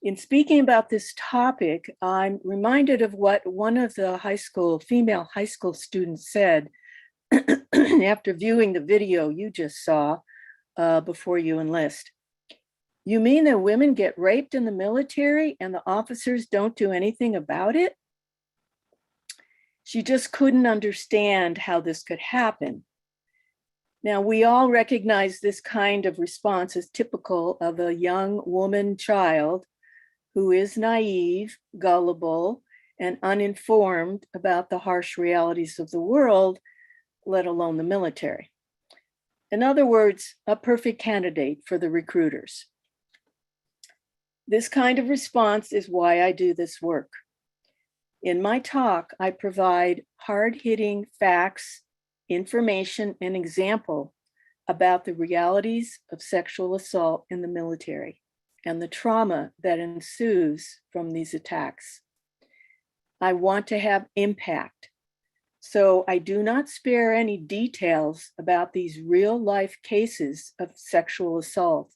In speaking about this topic, I'm reminded of what one of the female high school students said after viewing the video you just saw before you enlist. You mean that women get raped in the military and the officers don't do anything about it? She just couldn't understand how this could happen. Now, we all recognize this kind of response as typical of a young woman child who is naive, gullible, and uninformed about the harsh realities of the world, let alone the military. In other words, a perfect candidate for the recruiters. This kind of response is why I do this work. In my talk, I provide hard-hitting facts, information, and example about the realities of sexual assault in the military and the trauma that ensues from these attacks. I want to have impact, so I do not spare any details about these real-life cases of sexual assault,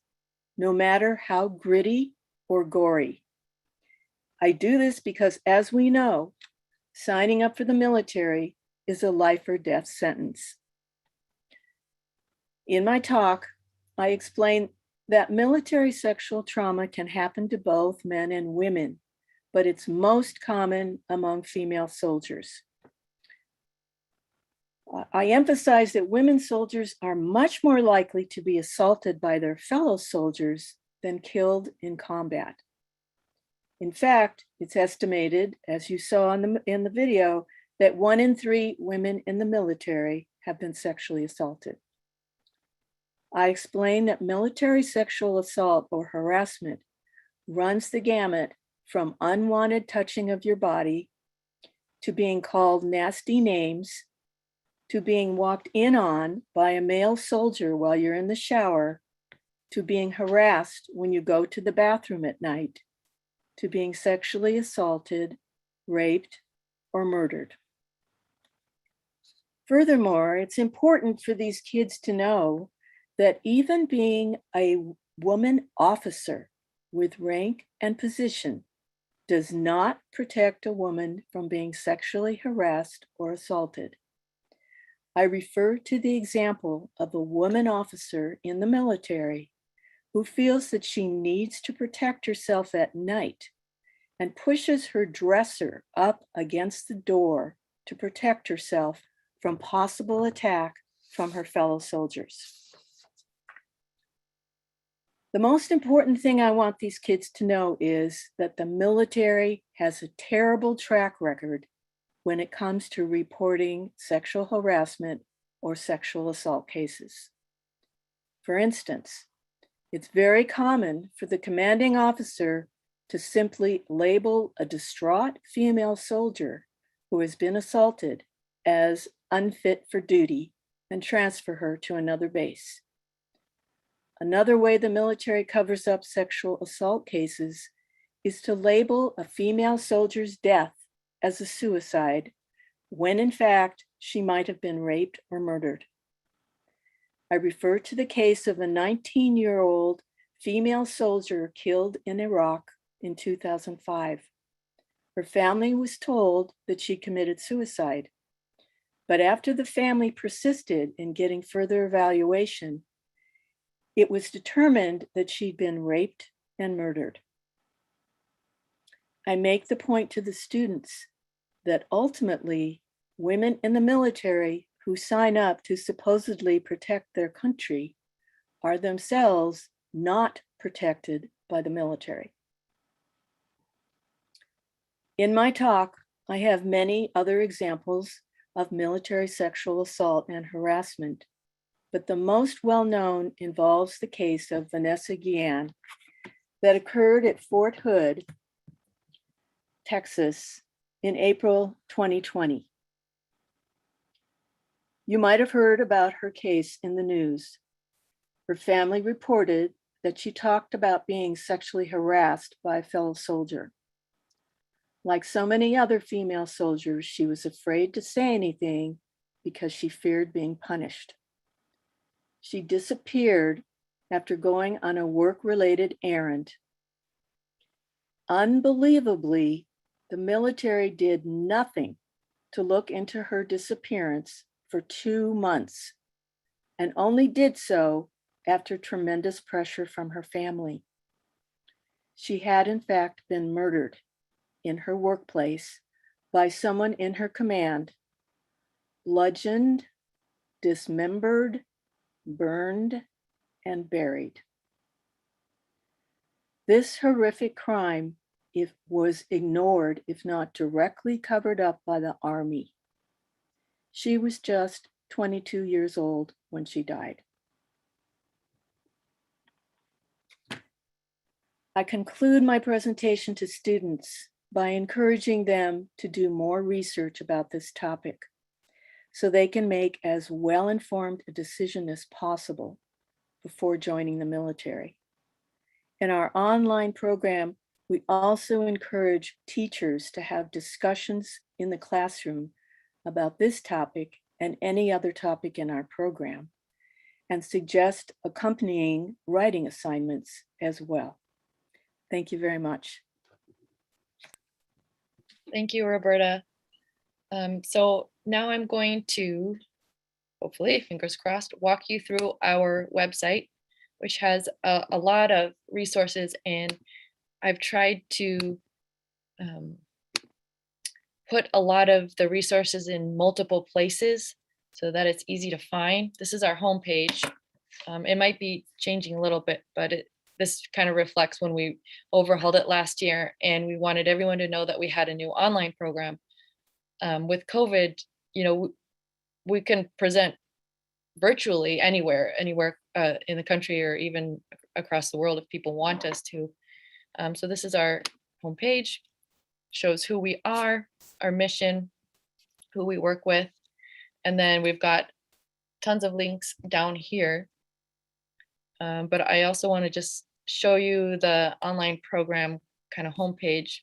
no matter how gritty or gory. I do this because, as we know, signing up for the military is a life or death sentence. In my talk, I explain that military sexual trauma can happen to both men and women, but it's most common among female soldiers. I emphasize that women soldiers are much more likely to be assaulted by their fellow soldiers than killed in combat. In fact, it's estimated, as you saw in the video, that 1 in 3 women in the military have been sexually assaulted. I explain that military sexual assault or harassment runs the gamut from unwanted touching of your body to being called nasty names, to being walked in on by a male soldier while you're in the shower, to being harassed when you go to the bathroom at night, to being sexually assaulted, raped, or murdered. Furthermore, it's important for these kids to know that even being a woman officer with rank and position does not protect a woman from being sexually harassed or assaulted. I refer to the example of a woman officer in the military who feels that she needs to protect herself at night and pushes her dresser up against the door to protect herself from possible attack from her fellow soldiers. The most important thing I want these kids to know is that the military has a terrible track record when it comes to reporting sexual harassment or sexual assault cases. For instance, it's very common for the commanding officer to simply label a distraught female soldier who has been assaulted as unfit for duty and transfer her to another base. Another way the military covers up sexual assault cases is to label a female soldier's death as a suicide, when in fact she might have been raped or murdered. I refer to the case of a 19-year-old female soldier killed in Iraq in 2005. Her family was told that she committed suicide, but after the family persisted in getting further evaluation, it was determined that she'd been raped and murdered. I make the point to the students that ultimately women in the military who sign up to supposedly protect their country are themselves not protected by the military. In my talk, I have many other examples of military sexual assault and harassment, but the most well-known involves the case of Vanessa Guillen that occurred at Fort Hood, Texas, in April 2020. You might have heard about her case in the news. Her family reported that she talked about being sexually harassed by a fellow soldier. Like so many other female soldiers, she was afraid to say anything because she feared being punished. She disappeared after going on a work-related errand. Unbelievably, the military did nothing to look into her disappearance for 2 months, and only did so after tremendous pressure from her family. She had in fact been murdered in her workplace by someone in her command, bludgeoned, dismembered, burned, and buried. This horrific crime was ignored, if not directly covered up by the Army. She was just 22 years old when she died. I conclude my presentation to students by encouraging them to do more research about this topic so they can make as well-informed a decision as possible before joining the military. In our online program, we also encourage teachers to have discussions in the classroom about this topic and any other topic in our program, and suggest accompanying writing assignments as well. Thank you very much. Thank you, Roberta. So now I'm going to, hopefully, fingers crossed, walk you through our website, which has a lot of resources, and I've tried to put a lot of the resources in multiple places so that it's easy to find. This is our homepage. It might be changing a little bit, but this kind of reflects when we overhauled it last year, and we wanted everyone to know that we had a new online program. with COVID, we can present virtually anywhere in the country or even across the world if people want us to. So this is our homepage, shows who we are, our mission, who we work with, and then we've got tons of links down here. But I also want to just show you the online program kind of homepage,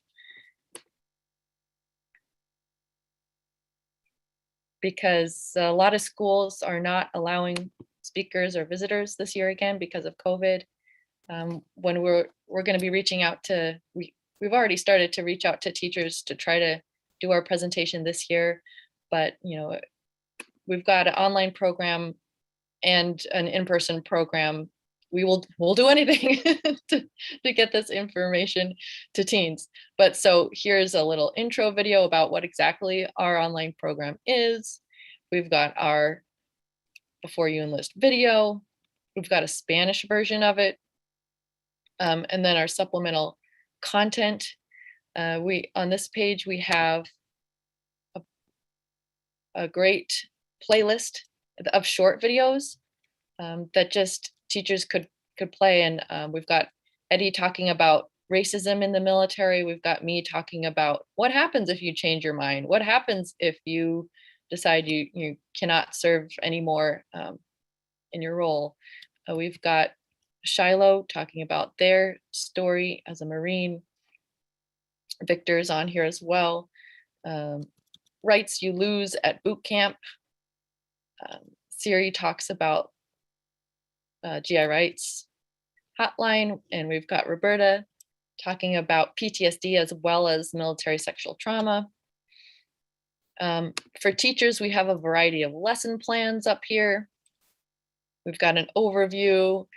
because a lot of schools are not allowing speakers or visitors this year again because of COVID. When we're going to be reaching out to, we've already started to reach out to teachers to try to do our presentation this year, but we've got an online program and an in-person program. We'll do anything to get this information to teens. But so here's a little intro video about what exactly our online program is. We've got our Before You Enlist video. We've got a Spanish version of it. And then our supplemental content. On this page, we have a great playlist of short videos that just teachers could play. And we've got Eddie talking about racism in the military. We've got me talking about what happens if you change your mind. What happens if you decide you cannot serve anymore in your role. We've got Shiloh talking about their story as a Marine. Victor's on here as well. Rights you lose at boot camp. Siri talks about GI Rights Hotline, and we've got Roberta talking about PTSD as well as military sexual trauma. For teachers, we have a variety of lesson plans up here. We've got an overview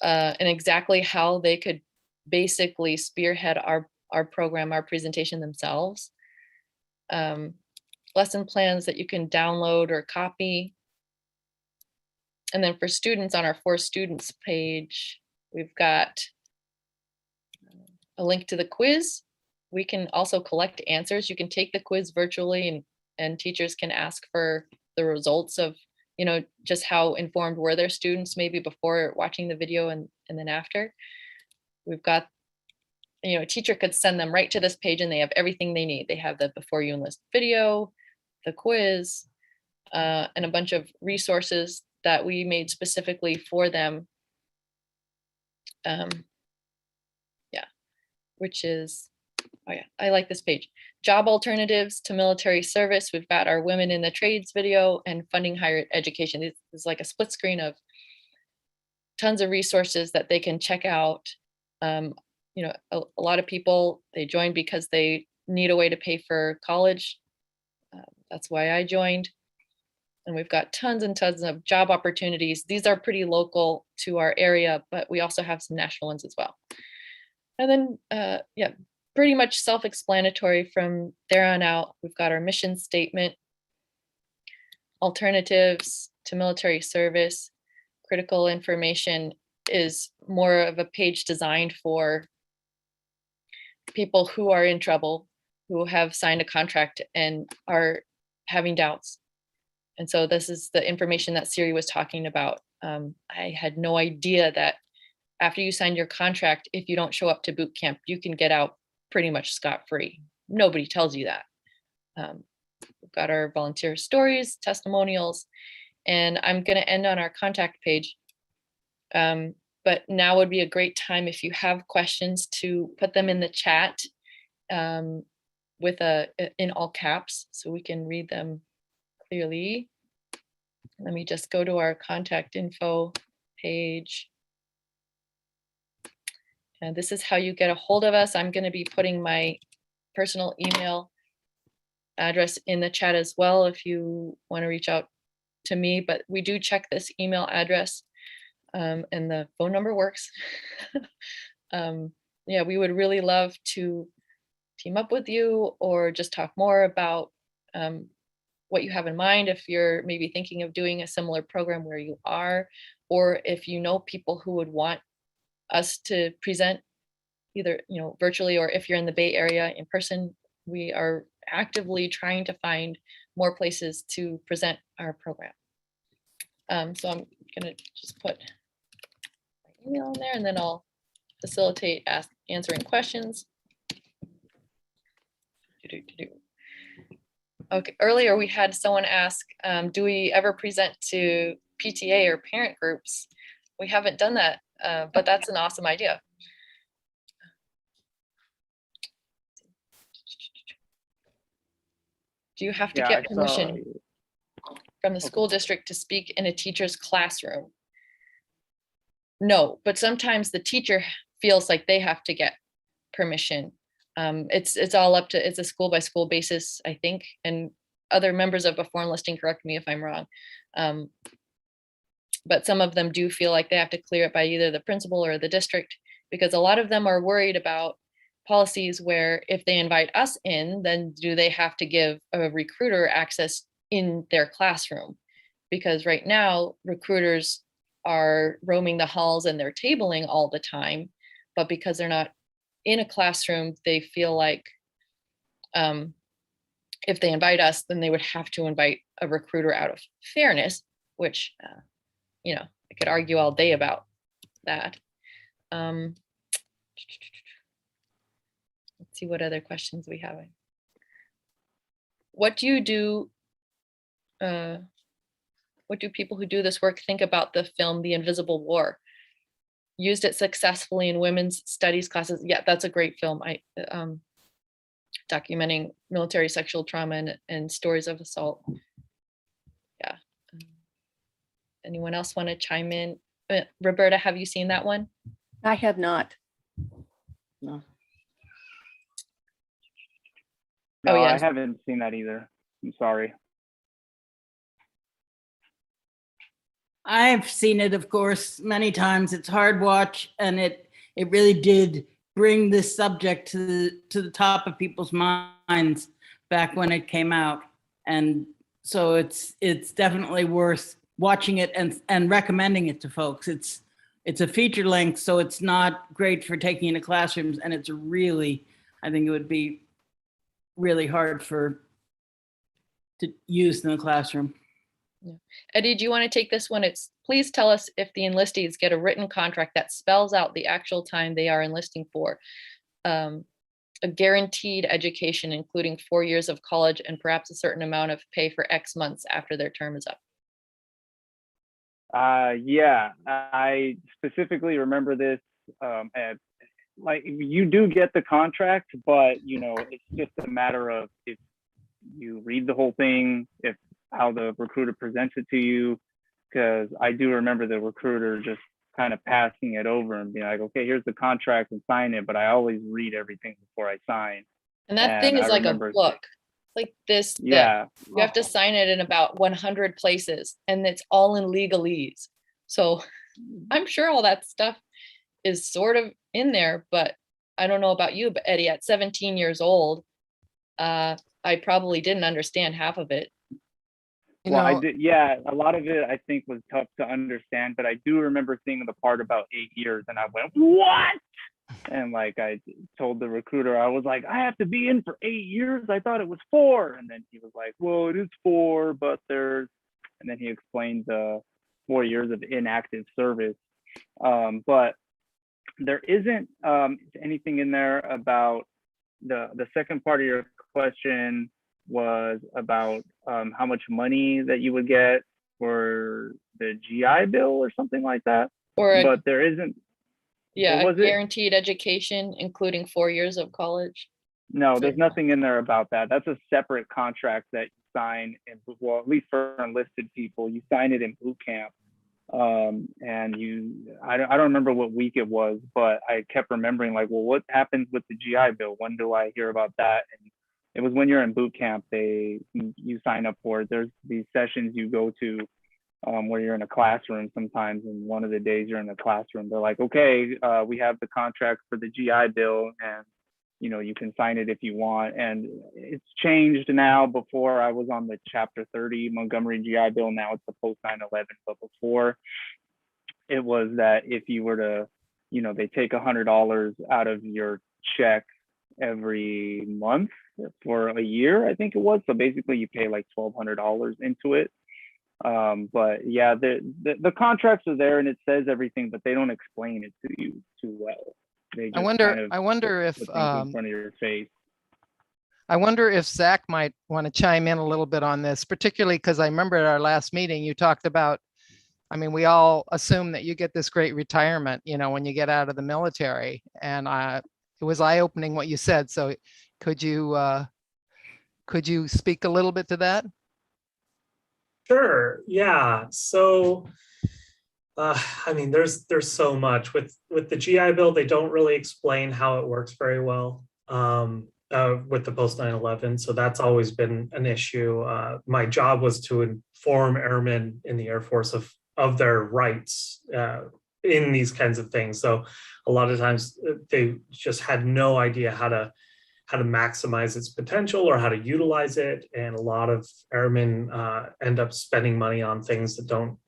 and exactly how they could basically spearhead our program, our presentation themselves. Lesson plans that you can download or copy. And then for students, on our For Students page, we've got a link to the quiz. We can also collect answers. You can take the quiz virtually, and teachers can ask for the results of, just how informed were their students maybe before watching the video and then after. We've got, a teacher could send them right to this page and they have everything they need. They have the Before You Enlist video, the quiz, and a bunch of resources that we made specifically for them. Which is, I like this page. Job alternatives to military service. We've got our Women in the Trades video and funding higher education. This is like a split screen of tons of resources that they can check out. A lot of people, they join because they need a way to pay for college. That's why I joined. And we've got tons and tons of job opportunities. These are pretty local to our area, but we also have some national ones as well. And then, pretty much self-explanatory from there on out. We've got our mission statement, alternatives to military service. Critical information is more of a page designed for people who are in trouble, who have signed a contract and are having doubts. And so this is the information that Siri was talking about. I had no idea that after you sign your contract, if you don't show up to boot camp, you can get out pretty much scot-free. Nobody tells you that. We've got our volunteer stories, testimonials, and I'm going to end on our contact page. But now would be a great time if you have questions to put them in the chat with in all caps so we can read them clearly. Let me just go to our contact info page. And this is how you get a hold of us. I'm going to be putting my personal email address in the chat as well if you want to reach out to me, but we do check this email address and the phone number works. We would really love to team up with you or just talk more about what you have in mind if you're maybe thinking of doing a similar program where you are, or if you know people who would want us to present either virtually, or if you're in the Bay Area in person, we are actively trying to find more places to present our program. So I'm gonna just put my email in there, and then I'll facilitate answering questions. Okay, earlier we had someone ask, do we ever present to PTA or parent groups? We haven't done that, but that's an awesome idea. Do you have to get permission from the school district to speak in a teacher's classroom? No, but sometimes the teacher feels like they have to get permission. It's all up to, it's a school by school basis, I think, and other members of Before Enlisting, correct me if I'm wrong. But some of them do feel like they have to clear it by either the principal or the district, because a lot of them are worried about policies where if they invite us in, then do they have to give a recruiter access in their classroom? Because right now recruiters are roaming the halls and they're tabling all the time, but because they're not in a classroom, they feel like if they invite us, then they would have to invite a recruiter out of fairness, which, you know, I could argue all day about that. Let's see what other questions we have. What do you do? What do people who do this work think about the film, The Invisible War? Used it successfully in women's studies classes. Yeah, that's a great film. Documenting military sexual trauma and stories of assault. Yeah. Anyone else want to chime in? Roberta, have you seen that one? I have not. No. Oh, yeah. I haven't seen that either. I'm sorry. I've seen it, of course, many times. It's hard watch, and it really did bring this subject to the top of people's minds back when it came out. And so it's definitely worth watching it and recommending it to folks. It's a feature length, so it's not great for taking into classrooms, and it's really, I think it would be really hard to use in the classroom. Yeah. Eddie, do you want to take this one? It's please tell us if the enlistees get a written contract that spells out the actual time they are enlisting for, a guaranteed education, including 4 years of college and perhaps a certain amount of pay for X months after their term is up. Yeah, I specifically remember this. Like you do get the contract, but you know, it's just a matter of if you read the whole thing, if how the recruiter presents it to you, because I do remember the recruiter just kind of passing it over and being like, okay, here's the contract and sign it, but I always read everything before I sign. And that thing is like a book, like this. Yeah. You have to sign it in about 100 places, and it's all in legalese. So I'm sure all that stuff is sort of in there, but I don't know about you, but Eddie, at 17 years old, I probably didn't understand half of it. Well, I did. Yeah, a lot of it I think was tough to understand, but I do remember seeing the part about 8 years, and I went, "What?" And like I told the recruiter, I was like, "I have to be in for 8 years. I thought it was 4." And then he was like, "Well, it is 4, but there's," and then he explained the 4 years of inactive service. But there isn't anything in there about the second part of your question was about how much money that you would get for the GI Bill or something like that. But there isn't. Yeah, a guaranteed education, including 4 years of college. No, there's nothing in there about that. That's a separate contract that you sign in, well, at least for enlisted people, you sign it in boot camp. And I don't remember what week it was, but I kept remembering like, well, what happens with the GI Bill? When do I hear about that? And it was when you're in boot camp, you sign up for it. There's these sessions you go to where you're in a classroom sometimes, and one of the days you're in a classroom, they're like, okay, we have the contract for the GI Bill, and you know, you can sign it if you want. And it's changed now. Before I was on the Chapter 30 Montgomery GI Bill, now it's the post 9/11. But before it was that if you were to, you know, they take $100 out of your check every month, for a year, I think it was. So basically you pay like $1,200 into it. But yeah, the contracts are there and it says everything, but they don't explain it to you too well. They just I wonder if put things in front of your face. I wonder if Zach might want to chime in a little bit on this, particularly because I remember at our last meeting, you talked about, I mean, we all assume that you get this great retirement, you know, when you get out of the military. And it was eye-opening what you said. So could you speak a little bit to that? Sure. Yeah. So, I mean, there's so much with the GI Bill. They don't really explain how it works very well with the post 9/11. So that's always been an issue. My job was to inform airmen in the Air Force of their rights in these kinds of things. So a lot of times they just had no idea how to maximize its potential or how to utilize it. And a lot of airmen end up spending money on things that don't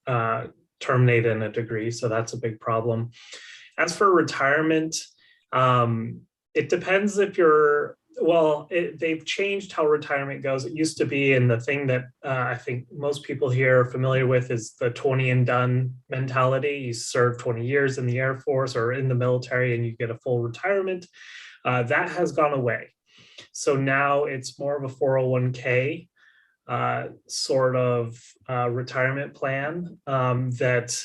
terminate in a degree. So that's a big problem. As for retirement, it depends if you're, they've changed how retirement goes. It used to be, and the thing that I think most people here are familiar with is the 20 and done mentality. You serve 20 years in the Air Force or in the military and you get a full retirement. That has gone away. So now it's more of a 401k sort of retirement plan that,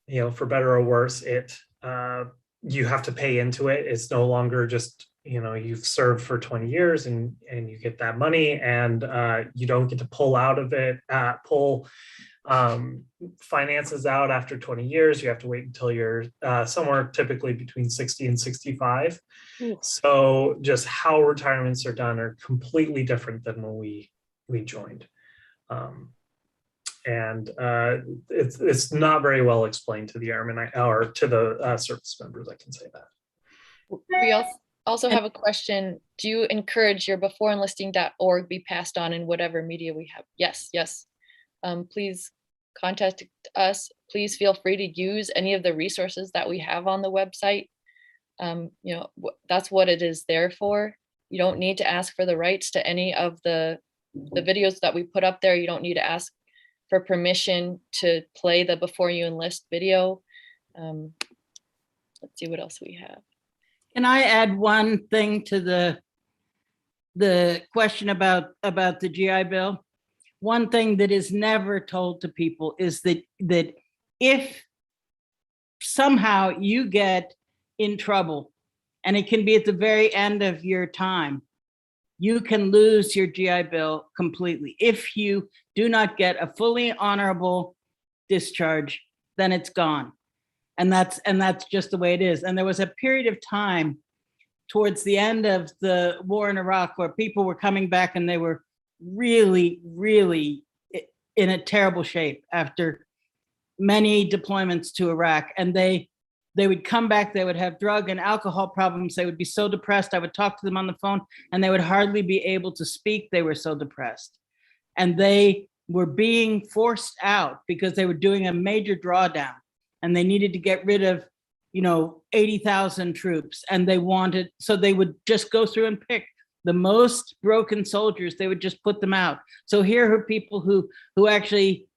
you know, for better or worse, you have to pay into it. It's no longer just, you know, you've served for 20 years and you get that money and you don't get to pull out of it, pull finances out after 20 years. You have to wait until you're somewhere typically between 60 and 65. So just how retirements are done are completely different than when we joined. And it's not very well explained to the airmen or to the service members, I can say that. We also have a question. Do you encourage your beforeenlisting.org be passed on in whatever media we have? Yes. Please contact us. Please feel free to use any of the resources that we have on the website. You know, that's what it is there for. You don't need to ask for the rights to any of the videos that we put up there. You don't need to ask for permission to play the Before You Enlist video. Let's see what else we have. Can I add one thing to the question about the GI Bill? One thing that is never told to people is that if somehow you get in trouble, and it can be at the very end of your time, you can lose your GI Bill completely. If you do not get a fully honorable discharge, then it's gone. And that's just the way it is. And there was a period of time towards the end of the war in Iraq where people were coming back and they were really, really in a terrible shape after many deployments to Iraq. And they would come back, they would have drug and alcohol problems. They would be so depressed. I would talk to them on the phone and they would hardly be able to speak. They were so depressed. And they were being forced out because they were doing a major drawdown and they needed to get rid of, 80,000 troops. And so they would just go through and pick the most broken soldiers. They would just put them out. So here are people who actually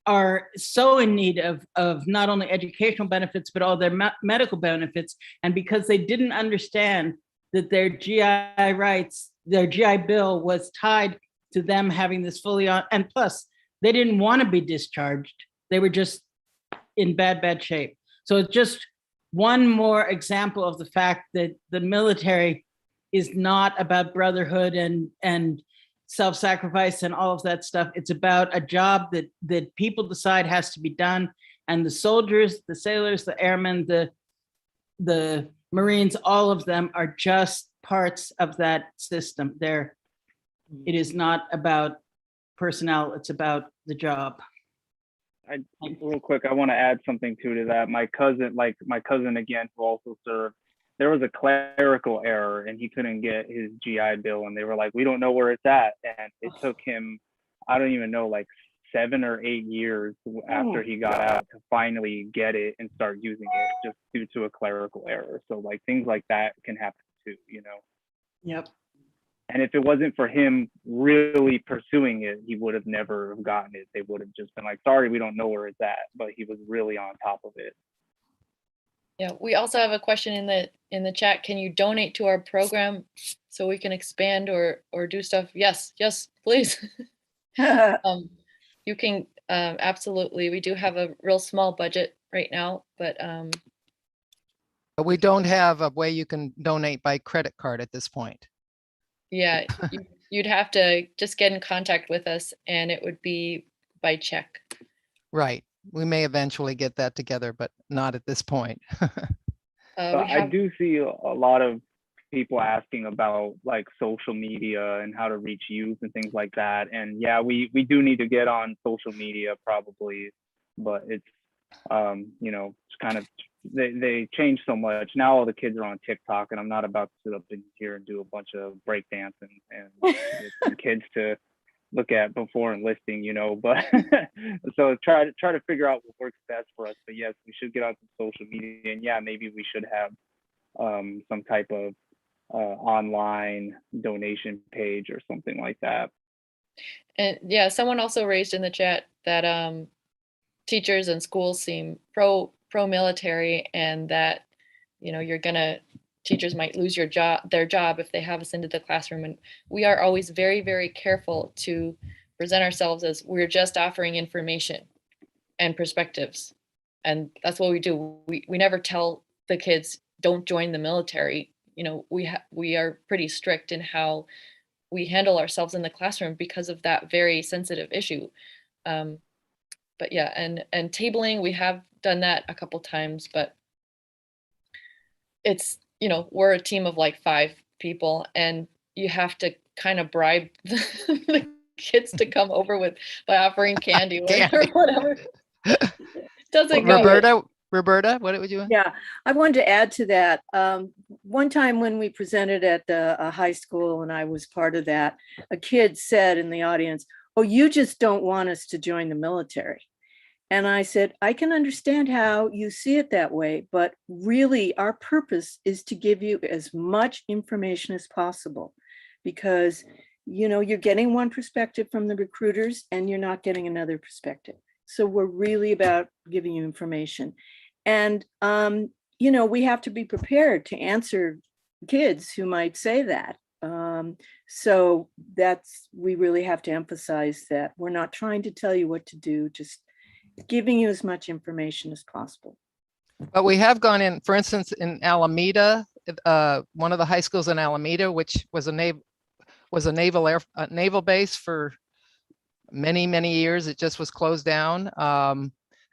are so in need of not only educational benefits, but all their medical benefits. And because they didn't understand that their GI rights, their GI Bill was tied to them having this fully on, and plus they didn't want to be discharged. They were just in bad shape. So it's just one more example of the fact that the military is not about brotherhood and self-sacrifice and all of that stuff. It's about a job that people decide has to be done. And the soldiers, the sailors, the airmen, the Marines, all of them are just parts of that system. It is not about personnel, it's about the job. Real quick, I want to add something to that. My cousin again, who also served, there was a clerical error and he couldn't get his GI Bill and they were like, we don't know where it's at. And it took him, I don't even know, like 7 or 8 years after he got out to finally get it and start using it just due to a clerical error. So like things like that can happen too, Yep. And if it wasn't for him really pursuing it, he would have never have gotten it. They would have just been like, sorry, we don't know where it's at, but he was really on top of it. Yeah, we also have a question in the chat. Can you donate to our program so we can expand or do stuff? Yes, please. You can absolutely. We do have a real small budget right now, but we don't have a way you can donate by credit card at this point. yeah, you'd have to just get in contact with us, and it would be by check. Right. We may eventually get that together, but not at this point. I do see a lot of people asking about like social media and how to reach youth and things like that. And yeah, we do need to get on social media probably, but it's you know, it's kind of they change so much. Now all the kids are on TikTok, and I'm not about to sit up in here and do a bunch of breakdance and get some kids to look at Before Enlisting, you know, but so try to figure out what works best for us. But yes, we should get on some social media, and yeah, maybe we should have some type of online donation page or something like that. And yeah, someone also raised in the chat that teachers and schools seem pro military, and that, you know, teachers might lose their job if they have us into the classroom. And we are always very, very careful to present ourselves as we're just offering information and perspectives. And that's what we do. We never tell the kids, don't join the military. You know, we are pretty strict in how we handle ourselves in the classroom because of that very sensitive issue. But yeah, and tabling, we have done that a couple times, but it's, you know, we're a team of like 5 people, and you have to kind of bribe the kids to come over by offering candy or whatever. Doesn't go. Roberta, what would you? Yeah, I wanted to add to that. One time when we presented at a high school, and I was part of that, a kid said in the audience, "Oh, you just don't want us to join the military." And I said, I can understand how you see it that way, but really our purpose is to give you as much information as possible, because, you know, you're getting one perspective from the recruiters and you're not getting another perspective. So we're really about giving you information. And, you know, we have to be prepared to answer kids who might say that. So we really have to emphasize that we're not trying to tell you what to do, just giving you as much information as possible. But we have gone in, for instance, in Alameda, one of the high schools in Alameda, which was a naval base for many, many years. It just was closed down.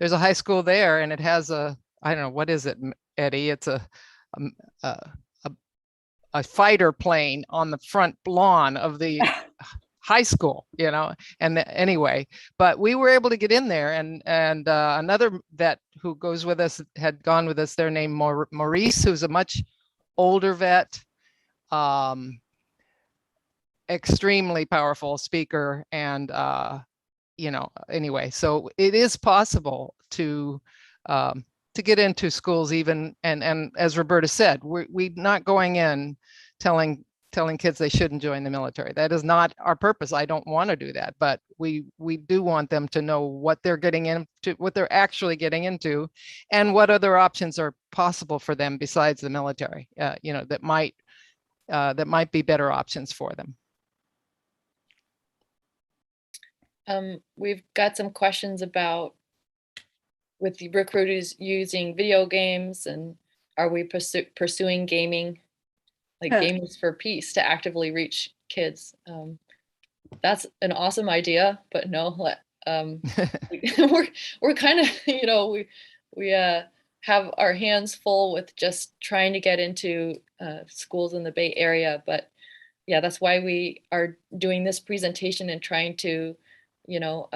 There's a high school there, and it has I don't know, what is it, Eddie? It's a fighter plane on the front lawn of the high school, you know, and anyway, but we were able to get in there, and another vet who goes with us had gone with us there named Maurice, who's a much older vet, extremely powerful speaker, and you know, anyway, so it is possible to get into schools even, and as Roberta said, we're not going in telling kids they shouldn't join the military. That is not our purpose. I don't want to do that, but we do want them to know what they're getting into, what they're actually getting into, and what other options are possible for them besides the military, you know, that might be better options for them. We've got some questions about with the recruiters using video games, and are we pursuing gaming, like Gamers for Peace, to actively reach kids? That's an awesome idea, but no, we're kind of, you know, we have our hands full with just trying to get into schools in the Bay Area. But yeah, that's why we are doing this presentation and trying to, you know,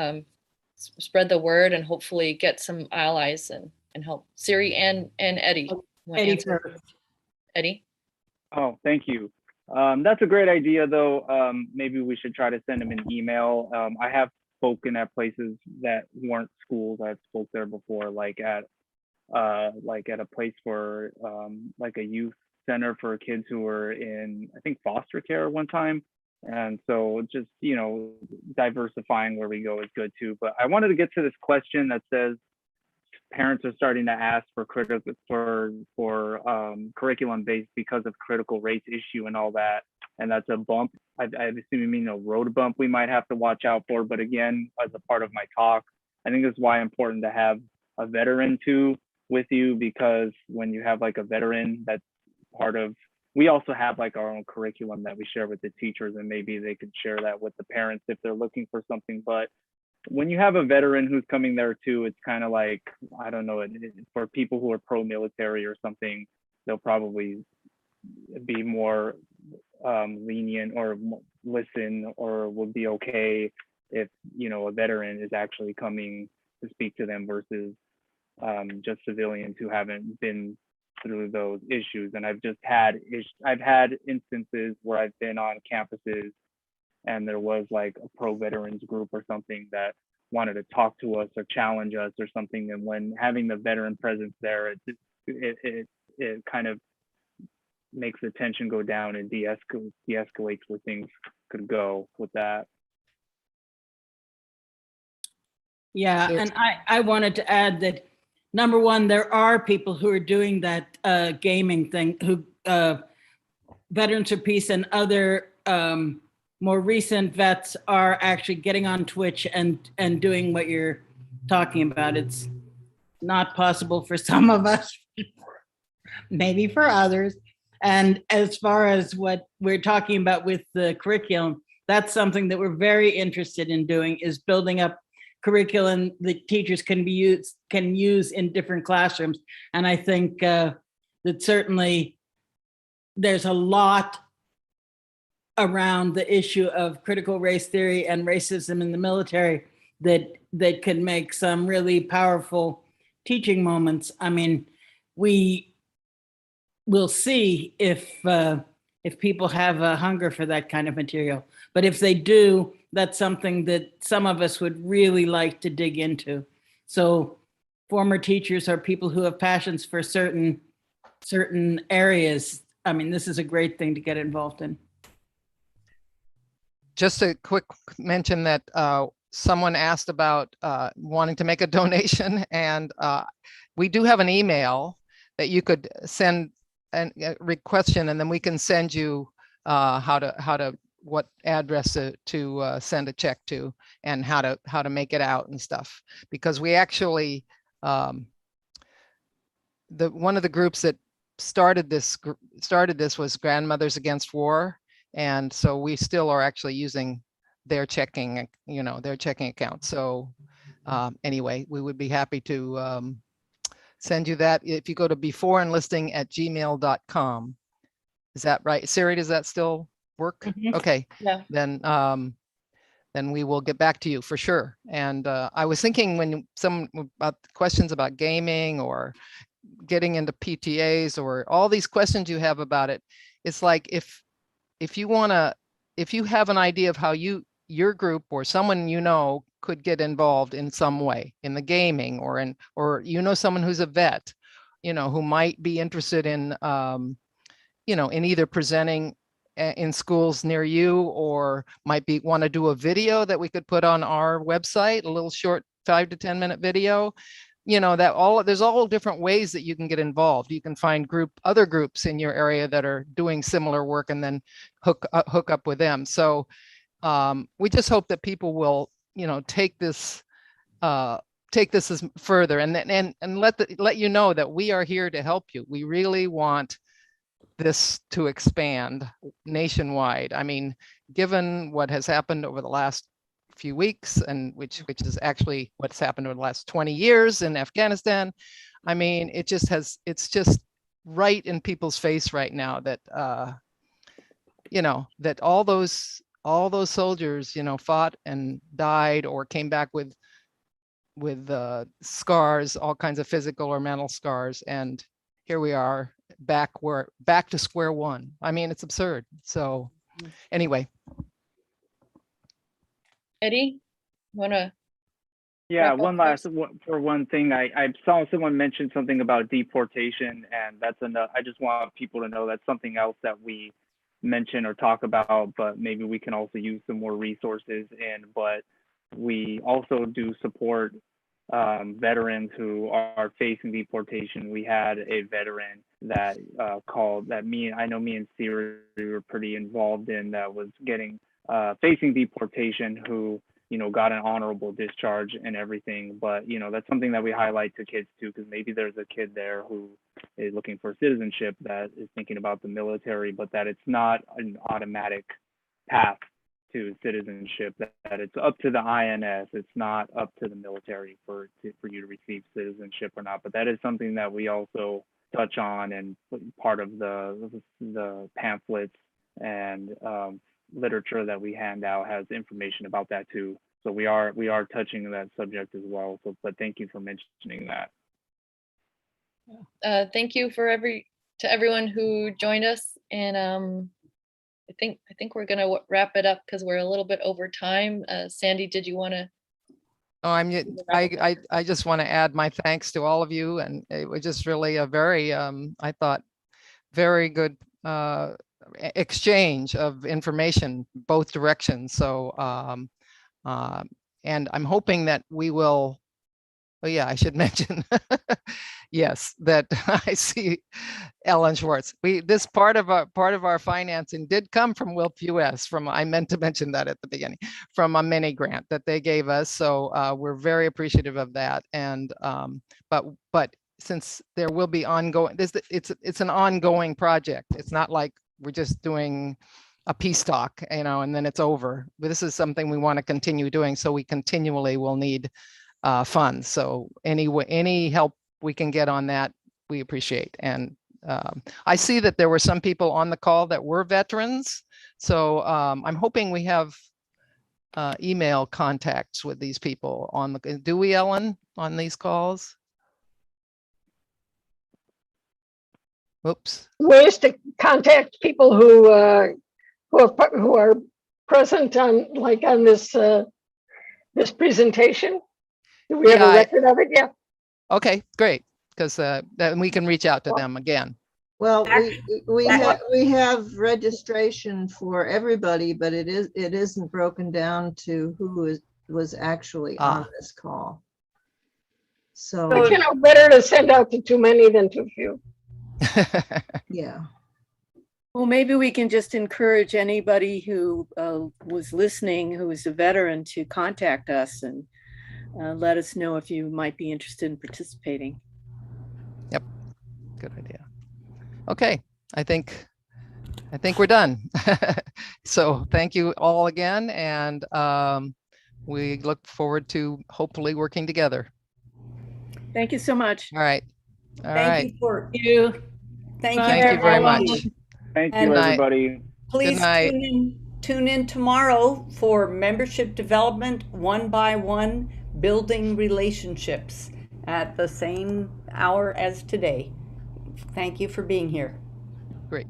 spread the word and hopefully get some allies and help. Siri and Eddie. Eddie first. Eddie? Oh, thank you. That's a great idea, though. Maybe we should try to send them an email. I have spoken at places that weren't schools. I've spoke there before, like at a place for like a youth center for kids who were in, I think, foster care one time. And so just, diversifying where we go is good too. But I wanted to get to this question that says parents are starting to ask for curriculum based because of critical race issue and all that. And that's a bump. I assume you mean a road bump we might have to watch out for. But again, as a part of my talk, I think it's why important to have a veteran too with you, because when you have like a veteran, that's part of, we also have like our own curriculum that we share with the teachers, and maybe they could share that with the parents if they're looking for something. But when you have a veteran who's coming there too, it's kind of like, I don't know, for people who are pro-military or something, they'll probably be more lenient or listen, or would be okay if, a veteran is actually coming to speak to them versus just civilians who haven't been through those issues. And I've had instances where I've been on campuses and there was like a pro-veterans group or something that wanted to talk to us or challenge us or something. And when having the veteran presence there, it kind of makes the tension go down and de-escalates where things could go with that. Yeah, and I wanted to add that, number one, there are people who are doing that gaming thing, who Veterans for Peace and other more recent vets are actually getting on Twitch and doing what you're talking about. It's not possible for some of us, maybe for others. And as far as what we're talking about with the curriculum, that's something that we're very interested in doing, is building up curriculum that teachers can use in different classrooms. And I think that certainly there's a lot around the issue of critical race theory and racism in the military that can make some really powerful teaching moments. I mean, we will see if people have a hunger for that kind of material. But if they do, that's something that some of us would really like to dig into. So former teachers or people who have passions for certain areas, I mean, this is a great thing to get involved in. Just a quick mention that someone asked about wanting to make a donation, and we do have an email that you could send a question, and then we can send you what address to send a check to, and how to make it out and stuff. Because we actually, one of the groups that started this was Grandmothers Against War, and so we still are actually using their checking account. So anyway, we would be happy to send you that. If you go to beforeenlisting@gmail.com. Is that right? Siri, does that still work? Mm-hmm. Okay. Yeah. Then we will get back to you for sure. And I was thinking when about questions about gaming or getting into PTAs or all these questions you have about it, it's like if you have an idea of how your group or someone could get involved in some way in the gaming, or someone who's a vet, who might be interested in in either presenting in schools near you, or might want to do a video that we could put on our website, a little short 5 to 10 minute video, there's all different ways that you can get involved. You can find other groups in your area that are doing similar work, and then hook up with them. So we just hope that people will take this as further, and let you know that we are here to help you. We really want this to expand nationwide. I mean, given what has happened over the last few weeks, and which is actually what's happened over the last 20 years in Afghanistan, I mean, it's just right in people's face right now that that all those soldiers fought and died or came back with scars, all kinds of physical or mental scars, and here we are back to square one. I mean, it's absurd. So anyway. Eddie, you want to Yeah, wrap up one last first? for one thing, I saw someone mention something about deportation, and that's enough. I just want people to know that's something else that we mention or talk about, but maybe we can also use some more resources in. But we also do support veterans who are facing deportation. We had a veteran that called that I know me and Siri were pretty involved in, that was getting facing deportation, who got an honorable discharge and everything. But that's something that we highlight to kids too, because maybe there's a kid there who is looking for citizenship, that is thinking about the military, but that it's not an automatic path to citizenship, that it's up to the INS. It's not up to the military for you to receive citizenship or not. But that is something that we also touch on, and part of the pamphlets and literature that we hand out has information about that too. So we are touching that subject as well. So, but thank you for mentioning that. Thank you to everyone who joined us, and I think we're gonna wrap it up because we're a little bit over time. Sandy, did you want to? Oh, I just want to add my thanks to all of you, and it was just really a very I thought very good exchange of information both directions. So and I'm hoping that we will. Oh yeah, I should mention. Yes, that I see Ellen Schwartz. This part of our financing did come from WILPF US. I meant to mention that at the beginning, from a mini grant that they gave us. So we're very appreciative of that. And but since there will be ongoing, it's an ongoing project. It's not like we're just doing a peace talk, and then it's over. But this is something we want to continue doing. So we continually will need funds. So any help we can get on that, we appreciate. And I see that there were some people on the call that were veterans. So I'm hoping we have email contacts with these people do we, Ellen, on these calls? Oops. Ways to contact people who are present on this presentation. Do we have a record of it? Yeah. Okay, great, because then we can reach out to them again. Well, we have registration for everybody, but it isn't broken down to who was actually on this call. So but, better to send out to too many than too few. Yeah. Well, maybe we can just encourage anybody who was listening, who is a veteran, to contact us and let us know if you might be interested in participating. Yep, good idea. Okay, I think we're done. So thank you all again, and we look forward to hopefully working together. Thank you so much. All right. Thank you. Thank you very much. Thank you, everybody. Please tune in tomorrow for membership development 1 by 1, building relationships at the same hour as today. Thank you for being here. Great.